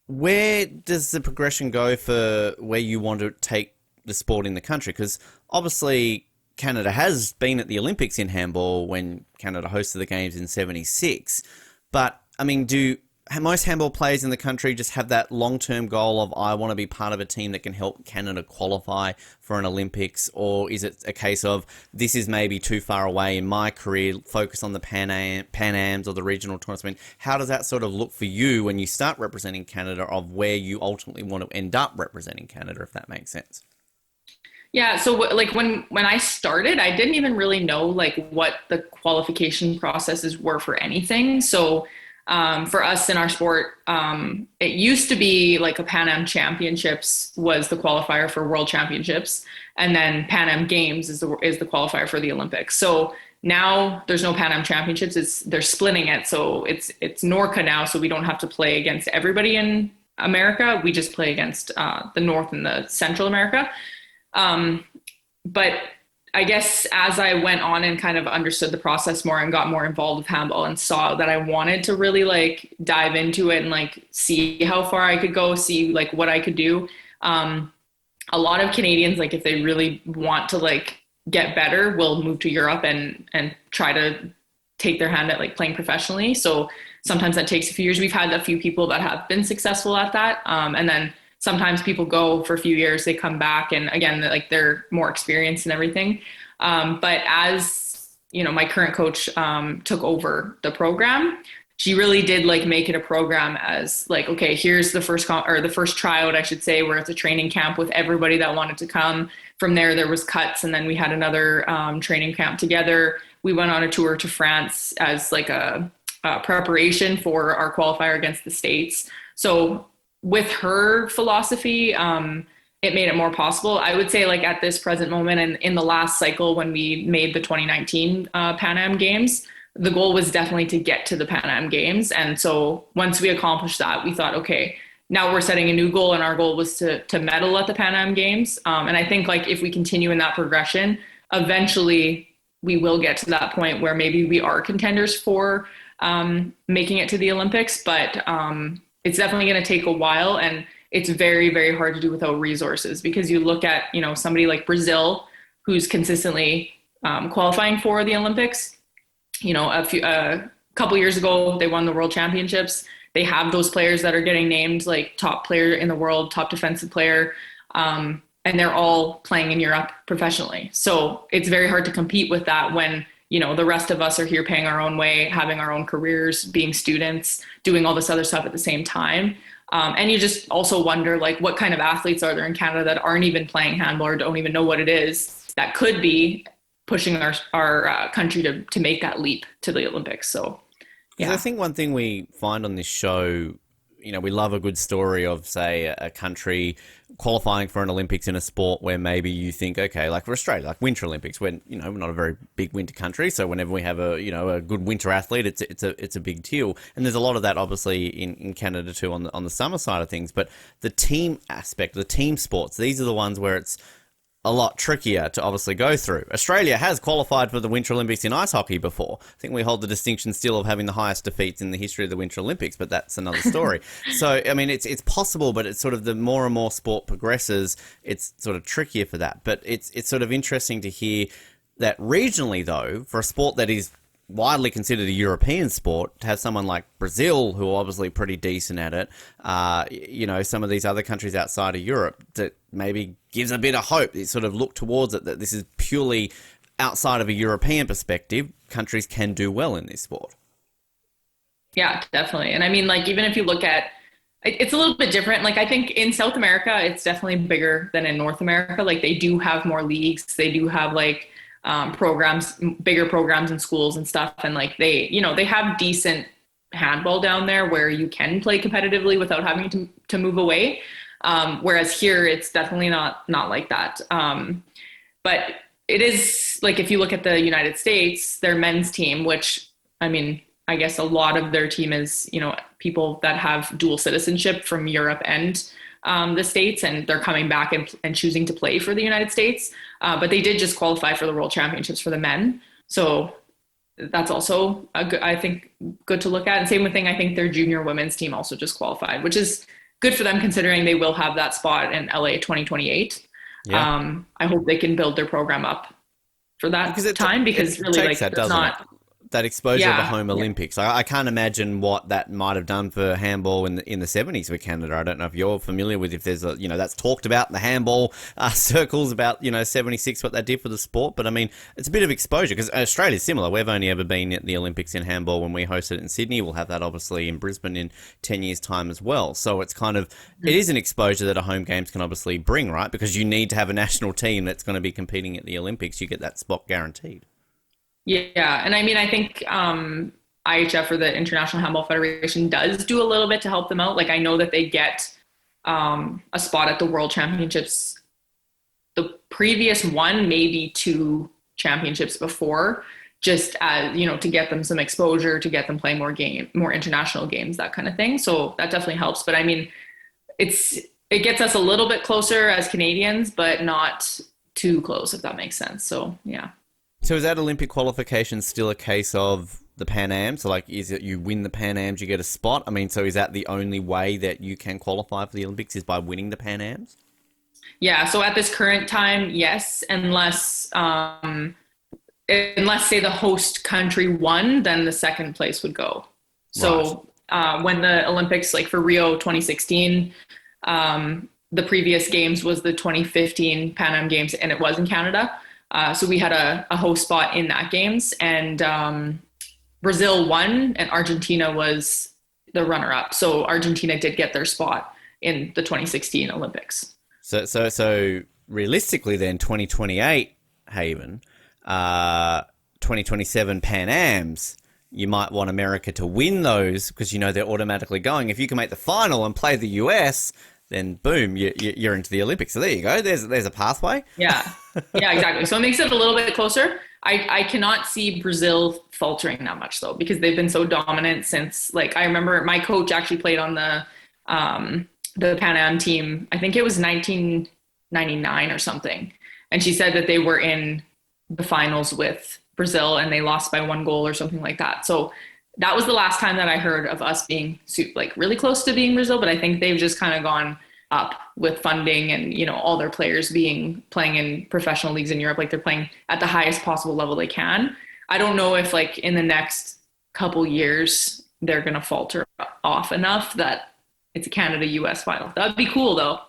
where does the progression go for where you want to take the sport in the country? Because obviously Canada has been at the Olympics in handball when Canada hosted the games in 76. But I mean, most handball players in the country just have that long-term goal of, I want to be part of a team that can help Canada qualify for an Olympics? Or is it a case of, this is maybe too far away in my career, focus on the Pan Ams or the regional tournaments? I mean, how does that sort of look for you when you start representing Canada, of where you ultimately want to end up representing Canada, if that makes sense? Yeah. So like when I started, I didn't even really know like what the qualification processes were for anything. So for us in our sport, it used to be like a Pan Am Championships was the qualifier for World Championships, and then Pan Am Games is the qualifier for the Olympics. So now there's no Pan Am Championships; they're splitting it. So it's NORCA now, so we don't have to play against everybody in America. We just play against the North and the Central America. But I guess as I went on and kind of understood the process more and got more involved with handball and saw that I wanted to really like dive into it and like see how far I could go, see like what I could do. A lot of Canadians, like if they really want to like get better, will move to Europe and try to take their hand at like playing professionally. So sometimes that takes a few years. We've had a few people that have been successful at that. And then sometimes people go for a few years, they come back, and again, like they're more experienced and everything. But as you know, my current coach took over the program. She really did like make it a program as like, okay, here's the the first tryout, I should say, where it's a training camp with everybody that wanted to come. From there was cuts, and then we had another training camp together. We went on a tour to France as like a preparation for our qualifier against the States. So with her philosophy, it made it more possible. I would say like at this present moment and in the last cycle when we made the 2019 Pan Am Games, the goal was definitely to get to the Pan Am Games. And so once we accomplished that, we thought, okay, now we're setting a new goal, and our goal was to medal at the Pan Am Games. And I think like if we continue in that progression, eventually we will get to that point where maybe we are contenders for making it to the Olympics, but it's definitely going to take a while, and it's very, very hard to do without resources, because you look at, you know, somebody like Brazil, who's consistently qualifying for the Olympics. You know, a couple years ago, they won the World Championships. They have those players that are getting named like top player in the world, top defensive player, and they're all playing in Europe professionally. So it's very hard to compete with that when, you know, the rest of us are here paying our own way, having our own careers, being students, doing all this other stuff at the same time. And you just also wonder, like, what kind of athletes are there in Canada that aren't even playing handball or don't even know what it is, that could be pushing our country to make that leap to the Olympics. So, yeah. I think one thing we find on this show, you know, we love a good story of, say, a country qualifying for an Olympics in a sport where maybe you think, okay, like for Australia, like Winter Olympics, when, you know, we're not a very big winter country, so whenever we have a, you know, a good winter athlete, it's a big deal. And there's a lot of that obviously in Canada too on the summer side of things. But the team aspect, the team sports, these are the ones where it's a lot trickier to obviously go through. Australia has qualified for the Winter Olympics in ice hockey before. I think we hold the distinction still of having the highest defeats in the history of the Winter Olympics, but that's another story. So, I mean, it's possible, but it's sort of the more and more sport progresses, it's sort of trickier for that. But it's sort of interesting to hear that regionally, though, for a sport that is widely considered a European sport, to have someone like Brazil, who are obviously pretty decent at it, you know, some of these other countries outside of Europe, that maybe gives a bit of hope. They sort of look towards it, that this is purely outside of a European perspective, countries can do well in this sport. Yeah, definitely. And I mean, like, even if you look at, it's a little bit different. Like, I think in South America, it's definitely bigger than in North America. Like, they do have more leagues. They do have like programs, bigger programs in schools and stuff. And like they, you know, they have decent handball down there where you can play competitively without having to move away. Whereas here, it's definitely not like that. But it is like, if you look at the United States, their men's team, which, I mean, I guess a lot of their team is, you know, people that have dual citizenship from Europe and the States, and they're coming back and choosing to play for the United States. But they did just qualify for the World Championships for the men. So that's also, I think, good to look at. And same thing, I think their junior women's team also just qualified, which is good for them considering they will have that spot in LA 2028. Yeah. I hope they can build their program up for that time, because really, like, that, it's not... That exposure of a home yeah. Olympics. I can't imagine what that might have done for handball in the 70s for Canada. I don't know if you're familiar with, if there's a, you know, that's talked about in the handball circles about, you know, 76, what that did for the sport. But I mean, it's a bit of exposure, because Australia's similar. We've only ever been at the Olympics in handball when we hosted it in Sydney. We'll have that obviously in Brisbane in 10 years' time as well. So it's kind of, it is an exposure that a home games can obviously bring, right? Because you need to have a national team that's going to be competing at the Olympics. You get that spot guaranteed. Yeah. And I mean, I think IHF, or the International Handball Federation, does do a little bit to help them out. Like, I know that they get a spot at the World Championships, the previous one, maybe 2 championships before, just as, you know, to get them some exposure, to get them playing more international games, that kind of thing. So that definitely helps. But I mean, it gets us a little bit closer as Canadians, but not too close, if that makes sense. So, yeah. So is that Olympic qualification still a case of the Pan Am? So, like, is it you win the Pan Ams, you get a spot? I mean, so is that the only way that you can qualify for the Olympics, is by winning the Pan Ams? Yeah, so at this current time, yes, unless say the host country won, then the second place would go. So when the Olympics, like for Rio 2016, The previous games was the 2015 Pan Am Games, and it was in Canada. So we had a host spot in that games, and Brazil won, and Argentina was the runner-up. So Argentina did get their spot in the 2016 Olympics. So realistically, then 2028 Haven, 2027 Pan Ams, you might want America to win those because they're automatically going. If you can make the final and play the US, then boom, you're into the Olympics. So there you go. There's a pathway. Yeah, exactly. So it makes it a little bit closer. I cannot see Brazil faltering that much though, because they've been so dominant since, like, I remember my coach actually played on the Pan Am team. I think it was 1999 or something. And she said that they were in the finals with Brazil and they lost by 1 goal or something like that. So that was the last time that I heard of us being like really close to being Brazil, but I think they've just kind of gone up with funding and, all their players playing in professional leagues in Europe. Like, they're playing at the highest possible level they can. I don't know if, like, in the next couple years, they're going to falter off enough that it's a Canada-US final. That would be cool though.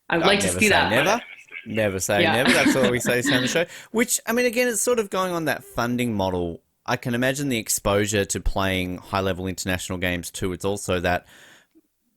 I would like to see that. Never say never. That's all we say on the show. Which, I mean, again, it's sort of going on that funding model. I can imagine the exposure to playing high-level international games too. It's also that,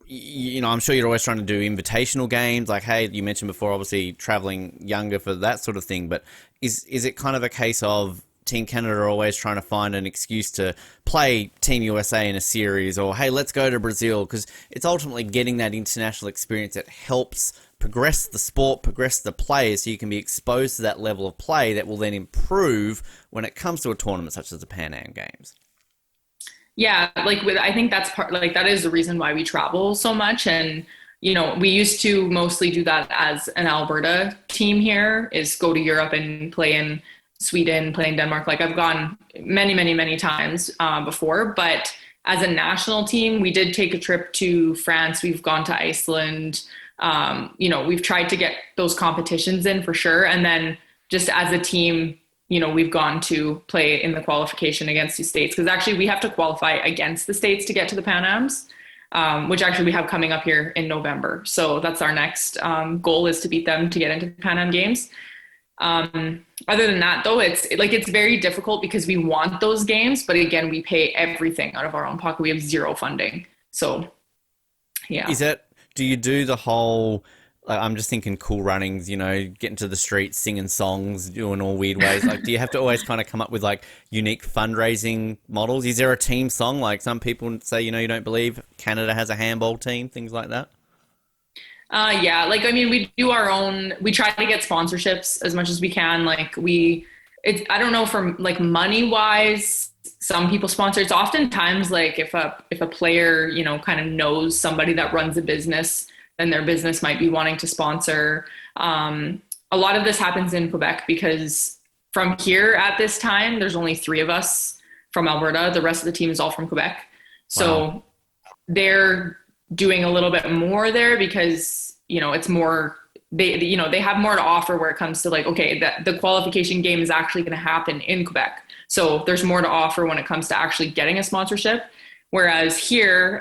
I'm sure you're always trying to do invitational games. Like, hey, you mentioned before, obviously traveling younger for that sort of thing. But is it kind of a case of Team Canada are always trying to find an excuse to play Team USA in a series, or hey, let's go to Brazil, because it's ultimately getting that international experience that helps progress the sport, progress the players, so you can be exposed to that level of play that will then improve when it comes to a tournament such as the Pan Am Games. Yeah, I think that's that is the reason why we travel so much. And, we used to mostly do that as an Alberta team here, is go to Europe and play in Sweden, play in Denmark. Like, I've gone many, many, many times before, but as a national team, we did take a trip to France. We've gone to Iceland. We've tried to get those competitions in for sure. And then just as a team, we've gone to play in the qualification against the States, because actually we have to qualify against the States to get to the Pan Ams, which actually we have coming up here in November. So that's our next goal, is to beat them to get into the Pan Am Games. Other than that though, it's very difficult because we want those games, but again, we pay everything out of our own pocket. We have zero funding. So yeah. Do you do the whole, I'm just thinking Cool Runnings, getting to the streets, singing songs, doing all weird ways. Like, do you have to always kind of come up with like unique fundraising models? Is there a team song? Like, some people say, you don't believe Canada has a handball team, things like that. Yeah. Like, I mean, we do our own, we try to get sponsorships as much as we can. Like, I don't know, from like money wise, some people sponsor. It's oftentimes like if a player, kind of knows somebody that runs a business, then their business might be wanting to sponsor. A lot of this happens in Quebec because from here at this time, there's only 3 of us from Alberta. The rest of the team is all from Quebec. So they're doing a little bit more there because, it's more, they have more to offer where it comes to like, okay, that the qualification game is actually going to happen in Quebec. So there's more to offer when it comes to actually getting a sponsorship. Whereas here,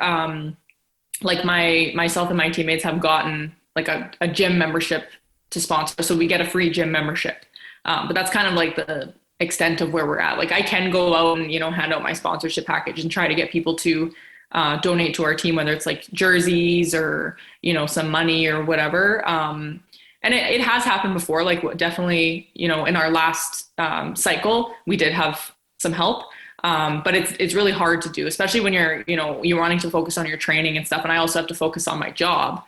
like myself and my teammates have gotten like a gym membership to sponsor. So we get a free gym membership. But that's kind of like the extent of where we're at. Like, I can go out and, hand out my sponsorship package and try to get people to donate to our team, whether it's like jerseys or, some money or whatever. And it has happened before, like definitely, in our last cycle, we did have some help. But it's really hard to do, especially when you're wanting to focus on your training and stuff. And I also have to focus on my job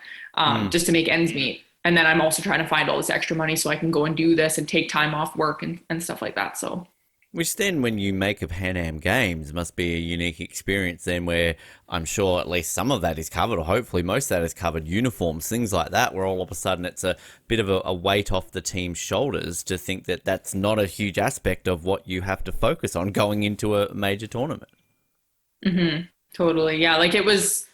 just to make ends meet. And then I'm also trying to find all this extra money so I can go and do this and take time off work and stuff like that. So, which then, when you make a Pan Am Games, must be a unique experience then, where I'm sure at least some of that is covered, or hopefully most of that is covered, uniforms, things like that, where all of a sudden it's a bit of a weight off the team's shoulders to think that that's not a huge aspect of what you have to focus on going into a major tournament. Mm-hmm. Totally. Yeah. Like, it was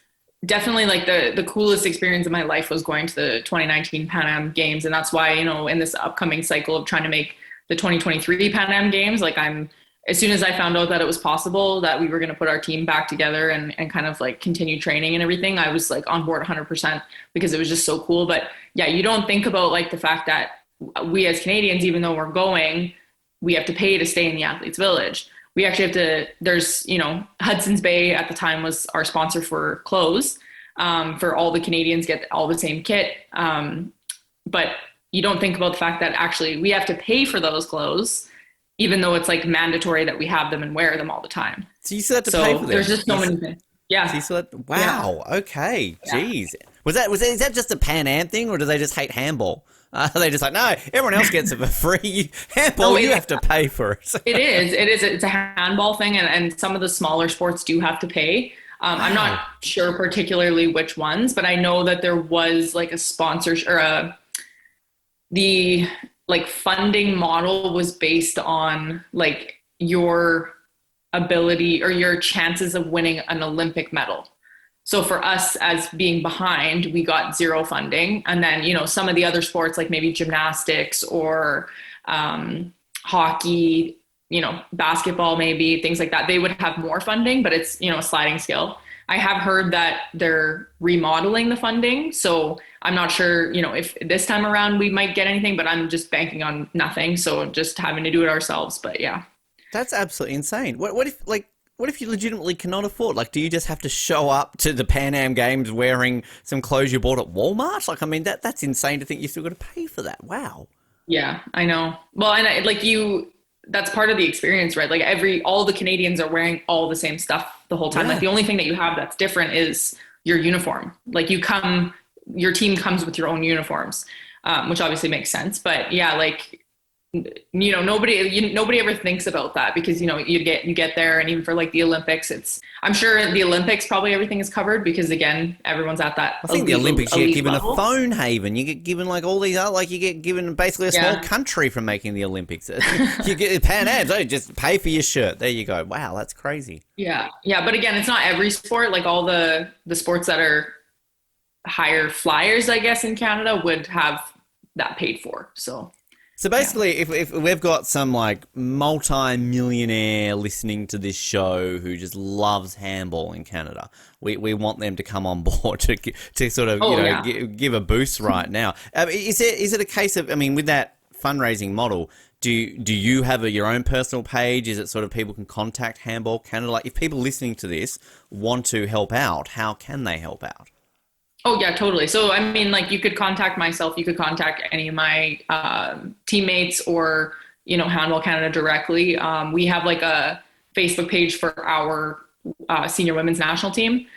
definitely like the coolest experience of my life was going to the 2019 Pan Am Games. And that's why, in this upcoming cycle of trying to make the 2023 Pan Am Games, like, I'm as soon as I found out that it was possible that we were going to put our team back together and kind of like continue training and everything, I was like on board 100% because it was just so cool. But yeah, you don't think about like the fact that we as Canadians, even though we're going, we have to pay to stay in the athletes village. We actually have to, there's, Hudson's Bay at the time was our sponsor for clothes, for all the Canadians get all the same kit. But you don't think about the fact that actually we have to pay for those clothes, even though it's like mandatory that we have them and wear them all the time. So you still have to pay for them. There's just so many things. Yeah. So you still wow. Yeah. Okay. Jeez. Yeah. Is that just a Pan Am thing, or do they just hate handball? Are they just like, no, everyone else gets it for free. Handball, you have to pay for it. It is. It's a handball thing, and some of the smaller sports do have to pay. I'm not sure particularly which ones, but I know that there was like a sponsorship or the like funding model was based on like your ability or your chances of winning an Olympic medal. So for us as being behind, we got zero funding. And then, some of the other sports like maybe gymnastics or hockey, basketball, maybe things like that, they would have more funding, but it's, a sliding scale. I have heard that they're remodeling the funding. So I'm not sure, if this time around we might get anything, but I'm just banking on nothing. So just having to do it ourselves. But yeah. That's absolutely insane. What if you legitimately cannot afford? Like, do you just have to show up to the Pan Am Games wearing some clothes you bought at Walmart? Like, I mean, that's insane to think you still got to pay for that. Wow. Yeah, I know. Well, and that's part of the experience, right? Like all the Canadians are wearing all the same stuff the whole time. Yeah. Like the only thing that you have that's different is your uniform. Like your team comes with your own uniforms, which obviously makes sense. But yeah, like, nobody ever thinks about that because, you get there, and even for like the Olympics, I'm sure the Olympics, probably everything is covered because again, everyone's at that. I think the Olympics, you get given level. A phone, Haven. You get given like all these, like you get given basically a small country from making the Olympics. You get Pan Am, so just pay for your shirt. There you go. Wow, that's crazy. Yeah. Yeah. But again, it's not every sport. Like all the sports that are higher flyers, I guess, in Canada would have that paid for. So basically, if we've got some like multi-millionaire listening to this show who just loves handball in Canada, we want them to come on board to sort of give a boost right now. Is it a case of, I mean, with that fundraising model, do you have your own personal page? Is it sort of people can contact Handball Canada? Like if people listening to this want to help out, how can they help out? Oh yeah, totally. So, I mean, like you could contact myself, you could contact any of my teammates or, Handball Canada directly. We have like a Facebook page for our senior women's national team.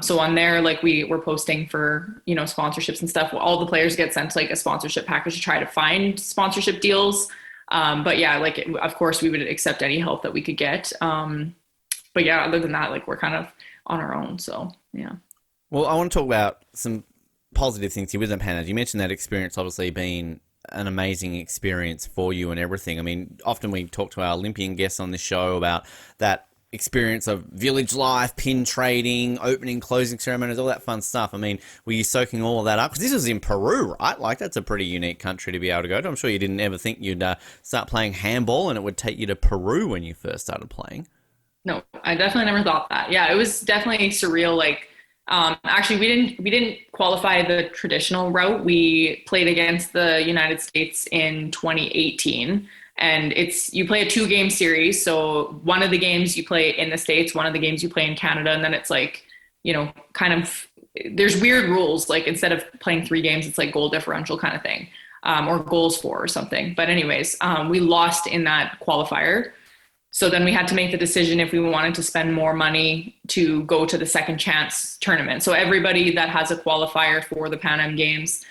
So on there, like we're posting for, sponsorships and stuff. All the players get sent like a sponsorship package to try to find sponsorship deals. But yeah, like, of course we would accept any help that we could get. But yeah, other than that, like we're kind of on our own. So yeah. Well, I want to talk about some positive things here with the Pan Am. You mentioned that experience obviously being an amazing experience for you and everything. I mean, often we talk to our Olympian guests on this show about that experience of village life, pin trading, opening, closing ceremonies, all that fun stuff. I mean, were you soaking all of that up? Because this was in Peru, right? Like, that's a pretty unique country to be able to go to. I'm sure you didn't ever think you'd start playing handball and it would take you to Peru when you first started playing. No, I definitely never thought that. Yeah, it was definitely surreal. Like, actually, we didn't qualify the traditional route. We played against the United States in 2018, and you play a 2-game series. So one of the games you play in the States, one of the games you play in Canada, and then it's like, kind of, there's weird rules. Like instead of playing 3 games, it's like goal differential kind of thing, or goals for or something. But anyways, we lost in that qualifier. So then we had to make the decision if we wanted to spend more money to go to the second chance tournament. So everybody that has a qualifier for the Pan Am Games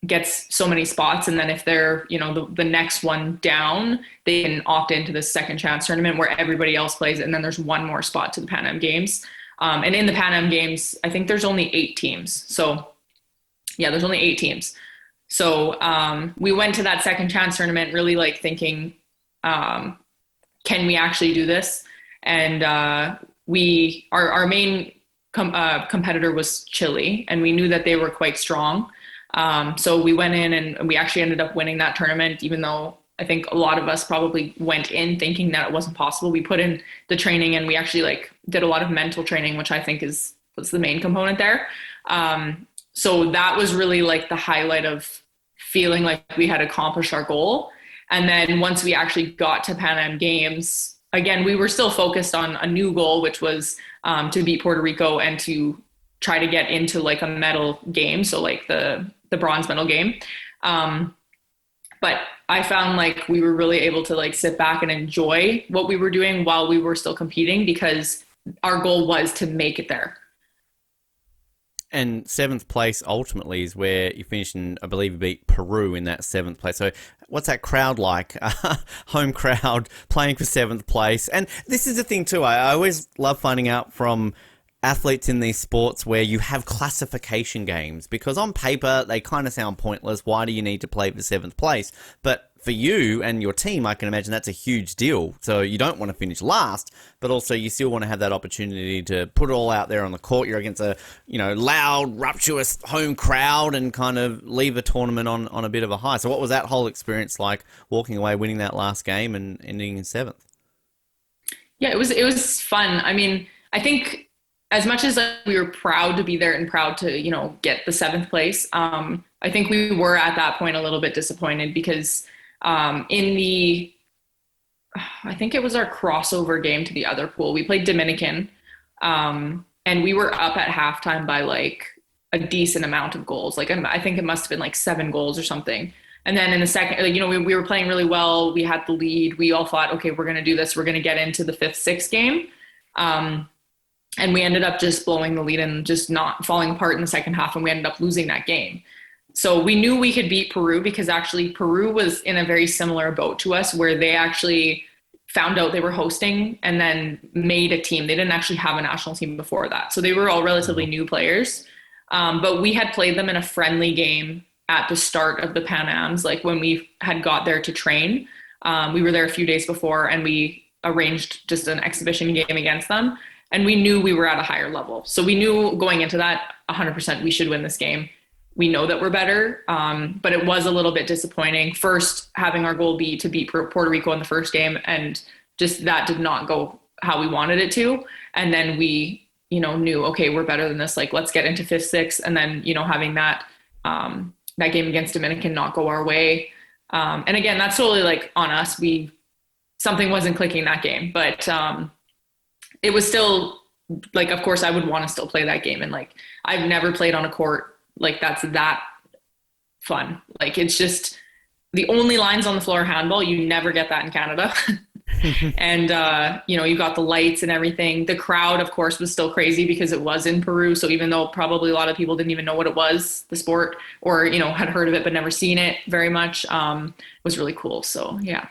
gets so many spots. And then if they're, the next one down, they can opt into the second chance tournament where everybody else plays. And then there's one more spot to the Pan Am Games. And in the Pan Am Games, I think there's only 8 teams. So yeah, there's only 8 teams. So we went to that second chance tournament really like thinking, can we actually do this? And our main competitor was Chile, and we knew that they were quite strong. So we went in and we actually ended up winning that tournament, even though I think a lot of us probably went in thinking that it wasn't possible. We put in the training and we actually like did a lot of mental training, which I think was the main component there. So that was really like the highlight of feeling like we had accomplished our goal. And then once we actually got to Pan Am Games, again, we were still focused on a new goal, which was to beat Puerto Rico and to try to get into like a medal game. So like the bronze medal game. But I found like we were really able to like sit back and enjoy what we were doing while we were still competing because our goal was to make it there. And seventh place ultimately is where you finished, and I believe you beat Peru in that seventh place. So what's that crowd like? Home crowd playing for seventh place. And this is the thing too. I always love finding out from athletes in these sports where you have classification games, because on paper they kind of sound pointless. Why do you need to play for seventh place? But for you and your team, I can imagine that's a huge deal. So you don't want to finish last, but also you still want to have that opportunity to put it all out there on the court. You're against a, loud, rapturous home crowd and kind of leave a tournament on a bit of a high. So what was that whole experience like, walking away, winning that last game and ending in seventh? Yeah, it was fun. I mean, I think as much as we were proud to be there and proud to, get the seventh place, I think we were at that point a little bit disappointed because I think it was our crossover game to the other pool. We played Dominican, and we were up at halftime by like a decent amount of goals. Like I think it must have been like 7 goals or something. And then in the second, we were playing really well. We had the lead. We all thought, okay, we're going to do this. We're going to get into the 5th, 6th game. And we ended up just blowing the lead and just not falling apart in the second half. And we ended up losing that game. So we knew we could beat Peru because actually Peru was in a very similar boat to us where they actually found out they were hosting and then made a team. They didn't actually have a national team before that. So they were all relatively new players. But we had played them in a friendly game at the start of the Pan Ams, like when we had got there to train. We were there a few days before and we arranged just an exhibition game against them. And we knew we were at a higher level. So we knew going into that 100% we should win this game. We know that we're better, but it was a little bit disappointing. First, having our goal be to beat Puerto Rico in the first game, and just that did not go how we wanted it to. And then we, knew, okay, we're better than this. Like, let's get into 5th, 6th. And then, having that game against Dominican not go our way. And again, that's totally like on us. Something wasn't clicking that game, but it was still like, of course I would want to still play that game. And like, I've never played on a court like that's that fun. Like, it's just the only lines on the floor handball. You never get that in Canada. And, you got the lights and everything. The crowd, of course, was still crazy because it was in Peru. So even though probably a lot of people didn't even know what it was, the sport, or, had heard of it, but never seen it very much, was really cool. So, yeah.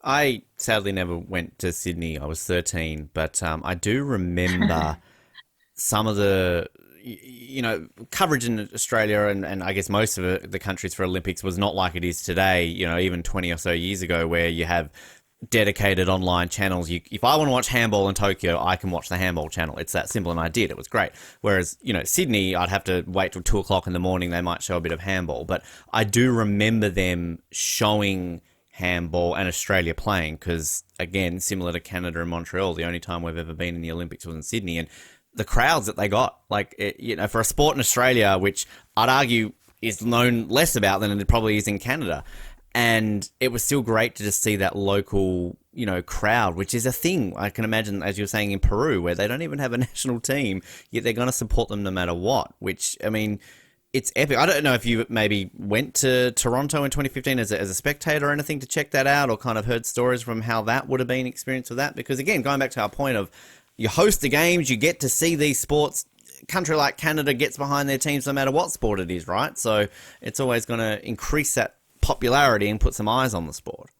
I sadly never went to Sydney. I was 13, but I do remember some of the, coverage in Australia and I guess most of the countries for Olympics was not like it is today, even 20 or so years ago, where you have dedicated online channels. If I want to watch handball in Tokyo, I can watch the handball channel. It's that simple, and I did. It was great. Whereas, Sydney, I'd have to wait till 2:00 in the morning. They might show a bit of handball. But I do remember them showing handball and Australia playing because, again, similar to Canada and Montreal, the only time we've ever been in the Olympics was in Sydney. And the crowds that they got, like, for a sport in Australia, which I'd argue is known less about than it probably is in Canada. And it was still great to just see that local, crowd, which is a thing. I can imagine, as you were saying, in Peru, where they don't even have a national team, yet they're going to support them no matter what, which, I mean, it's epic. I don't know if you maybe went to Toronto in 2015 as a spectator or anything to check that out, or kind of heard stories from how that would have been experienced with that. Because, again, going back to our point of you host the games, you get to see these sports. A country like Canada gets behind their teams no matter what sport it is, right? So it's always going to increase that popularity and put some eyes on the sport.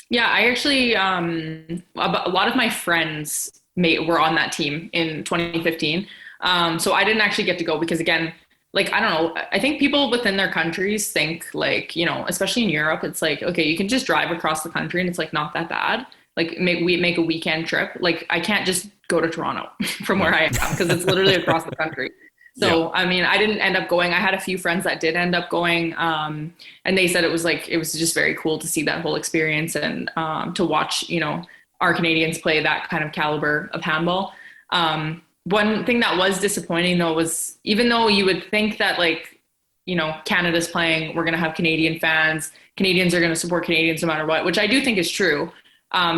Yeah, I actually, a lot of my friends were on that team in 2015. So I didn't actually get to go because, again, like, I don't know, I think people within their countries think like, especially in Europe, it's like, okay, you can just drive across the country and it's like not that bad. Like we make a weekend trip. Like I can't just go to Toronto from where I am because it's literally across the country. Yeah. So, I mean, I didn't end up going. I had a few friends that did end up going. And they said it was just very cool to see that whole experience and to watch, our Canadians play that kind of caliber of handball. One thing that was disappointing though was even though you would think that Canada's playing, we're going to have Canadian fans, Canadians are going to support Canadians no matter what, which I do think is true.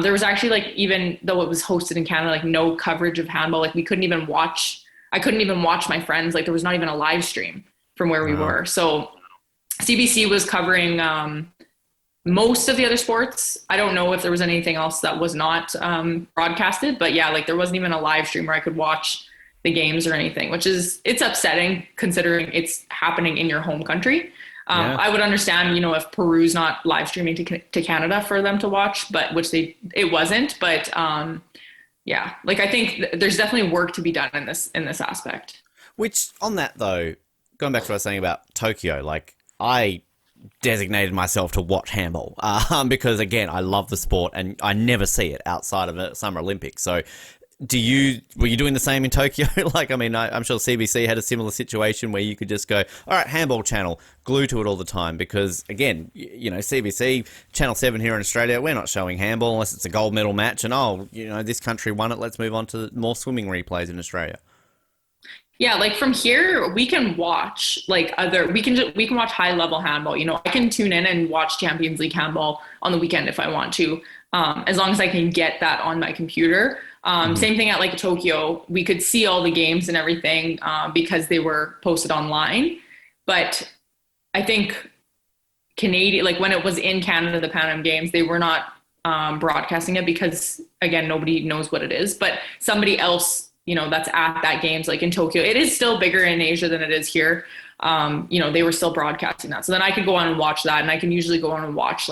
There was actually even though it was hosted in Canada, no coverage of handball. I couldn't even watch my friends. There was not even a live stream from where we were. So CBC was covering most of the other sports. I don't know if there was anything else that was not broadcasted, but yeah, there wasn't even a live stream where I could watch the games or anything, it's upsetting considering it's happening in your home country. I would understand, if Peru's not live streaming to Canada for them to watch, but it wasn't. But yeah, I think there's definitely work to be done in this aspect. Which on that though, going back to what I was saying about Tokyo, I designated myself to watch handball because again, I love the sport and I never see it outside of a Summer Olympics. So were you doing the same in Tokyo? I'm sure CBC had a similar situation where you could just go, all right, handball channel, glue to it all the time because again, CBC, Channel 7 here in Australia, we're not showing handball unless it's a gold medal match and this country won it, let's move on to more swimming replays in Australia. Yeah, from here we can watch we can watch high level handball. I can tune in and watch Champions League handball on the weekend if I want to, as long as I can get that on my computer. Same thing at Tokyo, we could see all the games and everything because they were posted online. But I think Canadian, when it was in Canada, the Pan Am Games, they were not broadcasting it because again, nobody knows what it is. But somebody else, that's at that games, in Tokyo, it is still bigger in Asia than it is here. They were still broadcasting that. So then I could go on and watch that. And I can usually go on and watch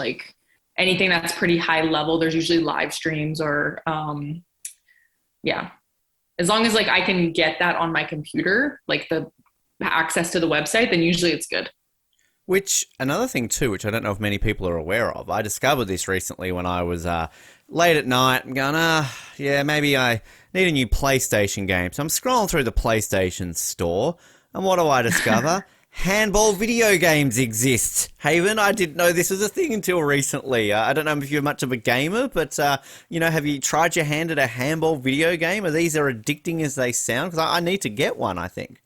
anything that's pretty high level. There's usually live streams or, yeah, as long as I can get that on my computer, the access to the website, then usually it's good. Which another thing too, which I don't know if many people are aware of, I discovered this recently when I was late at night and going, maybe I need a new PlayStation game. So I'm scrolling through the PlayStation store and what do I discover? Handball video games exist. Haven, I didn't know this was a thing until recently. I don't know if you're much of a gamer, but, have you tried your hand at a handball video game? Are these as addicting as they sound? Because I need to get one, I think.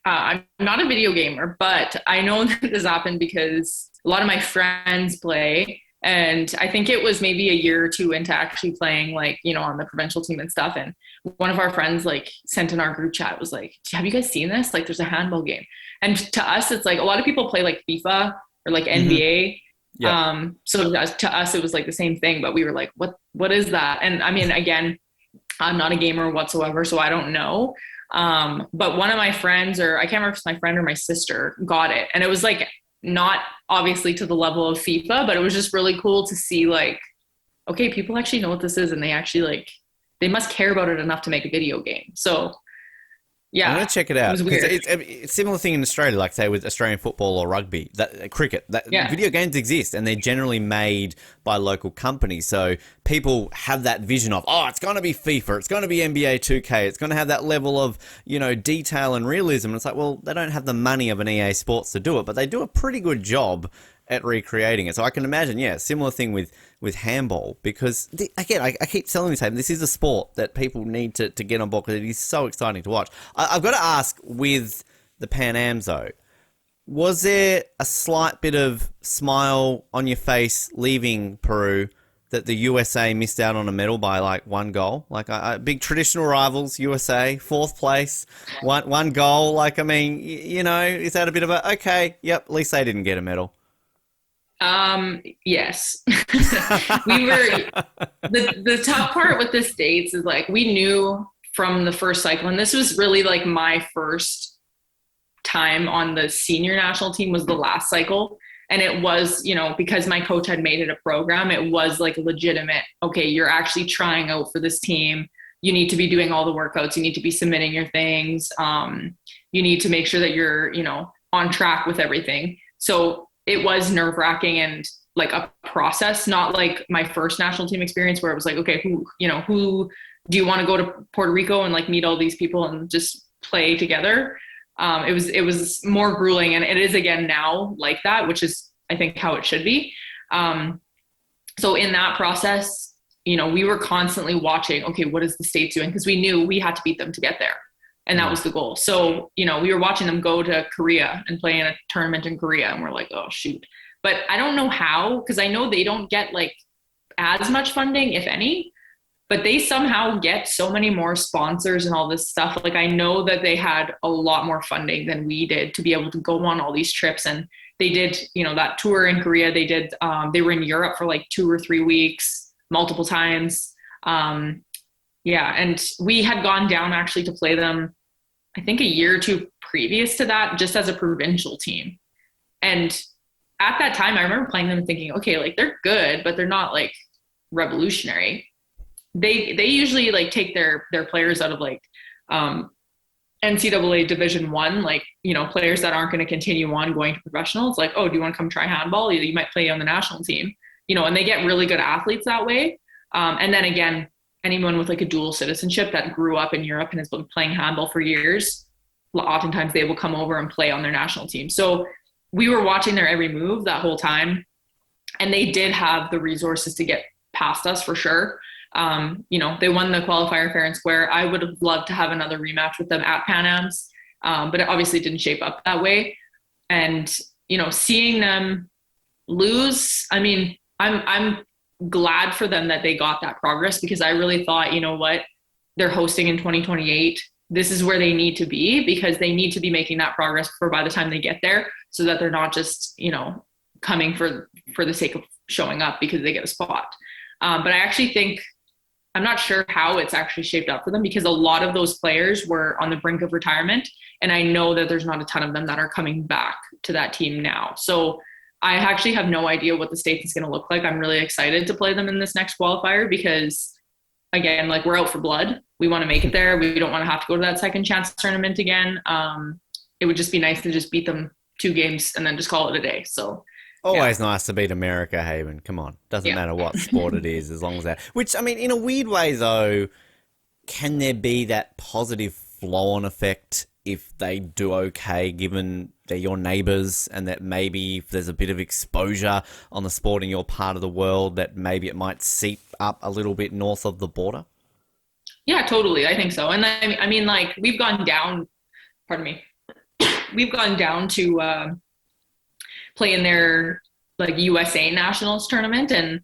I'm not a video gamer, but I know that this happened because a lot of my friends play. And I think it was maybe a year or two into actually playing, on the provincial team and stuff. And one of our friends, sent in our group chat, was have you guys seen this? There's a handball game. And to us, it's a lot of people play FIFA or NBA. Yeah. So to us, it was the same thing, but we were what is that? And I mean, again, I'm not a gamer whatsoever, so I don't know. But one of my friends, or I can't remember if it's my friend or my sister, got it. And it was not obviously to the level of FIFA, but it was just really cool to see okay, people actually know what this is and they actually they must care about it enough to make a video game. So yeah, I'm gonna check it out. It was weird. It's a similar thing in Australia, say with Australian football or rugby, cricket. Video games exist, and they're generally made by local companies. So people have that vision of, it's going to be FIFA, it's going to be NBA 2K, it's going to have that level of detail and realism. And it's well, they don't have the money of an EA Sports to do it, but they do a pretty good job at recreating it. So I can imagine, similar thing with handball, because again, I keep telling you, this is a sport that people need to get on board because it is so exciting to watch. I've got to ask, with the Pan Ams though, was there a slight bit of smile on your face leaving Peru that the USA missed out on a medal by one goal? Big traditional rivals, USA, 4th place, one goal. Is that a bit of okay, yep, at least they didn't get a medal? Yes. We were, the tough part with the States is we knew from the first cycle, and this was really my first time on the senior national team was the last cycle. And it was, because my coach had made it a program, it was legitimate. Okay, you're actually trying out for this team. You need to be doing all the workouts. You need to be submitting your things. You need to make sure that you're, on track with everything. So it was nerve-wracking and a process, not my first national team experience where it was okay, who do you want to go to Puerto Rico and meet all these people and just play together? It was more grueling, and it is again now like that, which is I think how it should be. So in that process, we were constantly watching, okay, what is the States doing? Because we knew we had to beat them to get there. And that was the goal. So, we were watching them go to Korea and play in a tournament in Korea. And we're like, oh, shoot. But I don't know how, because I know they don't get like as much funding, if any, but they somehow get so many more sponsors and all this stuff. Like I know that they had a lot more funding than we did to be able to go on all these trips. And they did, that tour in Korea. They did, they were in Europe for like 2 or 3 weeks, multiple times. Yeah. And we had gone down actually to play them, I think a year or two previous to that, just as a provincial team. And at that time, I remember playing them and thinking, okay, like they're good, but they're not like revolutionary. They usually like take their players out of like, NCAA Division One, like, players that aren't going to continue on going to professional. It's like, oh, do you want to come try handball? You might play on the national team, and they get really good athletes that way. And then again, anyone with like a dual citizenship that grew up in Europe and has been playing handball for years, oftentimes they will come over and play on their national team. So we were watching their every move that whole time, and they did have the resources to get past us for sure. They won the qualifier fair and square. I would have loved to have another rematch with them at Pan Am's, but it obviously didn't shape up that way. And, seeing them lose, I mean, I'm glad for them that they got that progress, because I really thought, they're hosting in 2028. This is where they need to be, because they need to be making that progress for by the time they get there, so that they're not just, coming for the sake of showing up because they get a spot. But I actually think, I'm not sure how it's actually shaped up for them, because a lot of those players were on the brink of retirement. And I know that there's not a ton of them that are coming back to that team now. So I actually have no idea what the States is going to look like. I'm really excited to play them in this next qualifier, because again, like we're out for blood. We want to make it there. We don't want to have to go to that second chance tournament again. It would just be nice to just beat them 2 games and then just call it a day. So always nice to beat America, Haven. Come on. Doesn't matter what sport it is, as long as that. Which, I mean, in a weird way, though, can there be that positive flow-on effect if they do okay, given they're your neighbours, and that maybe if there's a bit of exposure on the sport in your part of the world, that maybe it might seep up a little bit north of the border? Yeah, totally. I think so. And I mean, like, we've gone down, we've gone down to play in their like USA Nationals tournament, and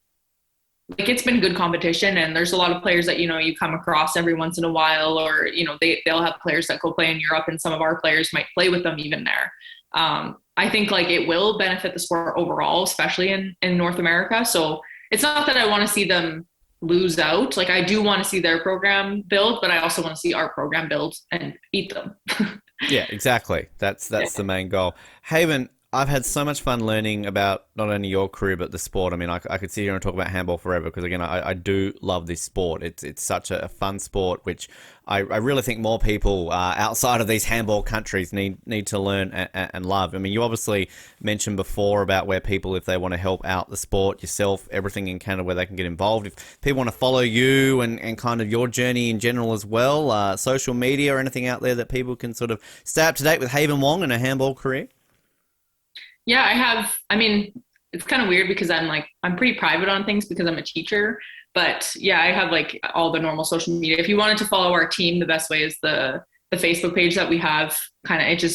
like it's been good competition, and there's a lot of players that you come across every once in a while, or they'll have players that go play in Europe, and some of our players might play with them even there. I think like it will benefit the sport overall, especially in North America. So it's not that I want to see them lose out. Like I do want to see their program build, but I also want to see our program build and beat them. Yeah, exactly. That's the main goal. Haven, I've had so much fun learning about not only your career, but the sport. I mean, I could sit here and talk about handball forever, because, again, I do love this sport. It's such a fun sport, which I really think more people outside of these handball countries need to learn and love. I mean, you obviously mentioned before about where people, if they want to help out the sport, yourself, everything in Canada, where they can get involved. If people want to follow you and kind of your journey in general as well, social media or anything out there that people can sort of stay up to date with Haven Wong and a handball career? Yeah, I have. I mean, it's kind of weird because I'm pretty private on things because I'm a teacher. But yeah, I have like all the normal social media. If you wanted to follow our team, the best way is the Facebook page that we have.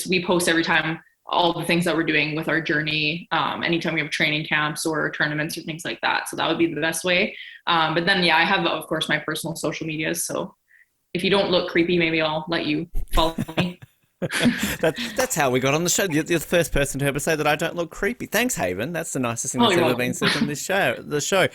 We post every time all the things that we're doing with our journey. Anytime we have training camps or tournaments or things like that. So that would be the best way. But then, yeah, I have, of course, my personal social medias. So if you don't look creepy, maybe I'll let you follow me. That's how we got on the show. You're the first person to ever say that I don't look creepy. Thanks, Haven. That's the nicest thing that's ever been said in this show. The show.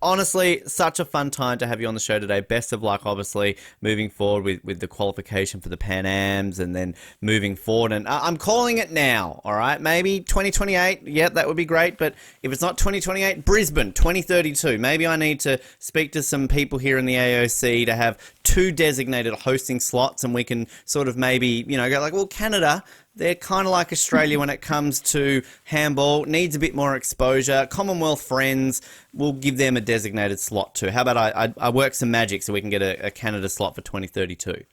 Honestly, such a fun time to have you on the show today. Best of luck, obviously, moving forward with the qualification for the Pan Ams, and then moving forward. And I'm calling it now, all right? Maybe 2028. Yeah, that would be great. But if it's not 2028, Brisbane, 2032. Maybe I need to speak to some people here in the AOC to have 2 designated hosting slots, and we can sort of maybe, go like, well, Canada, they're kind of like Australia when it comes to handball, needs a bit more exposure. Commonwealth friends, we'll give them a designated slot too. How about I work some magic so we can get a Canada slot for 2032?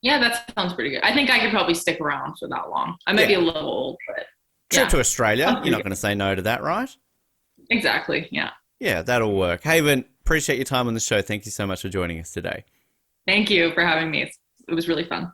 Yeah, that sounds pretty good. I think I could probably stick around for that long. I might be a Yeah. little old, but Trip yeah, to Australia. sounds You're pretty not good. going to say no to that, right? Exactly. Yeah. Yeah, that'll work. Haven, appreciate your time on the show. Thank you so much for joining us today. Thank you for having me. It was really fun.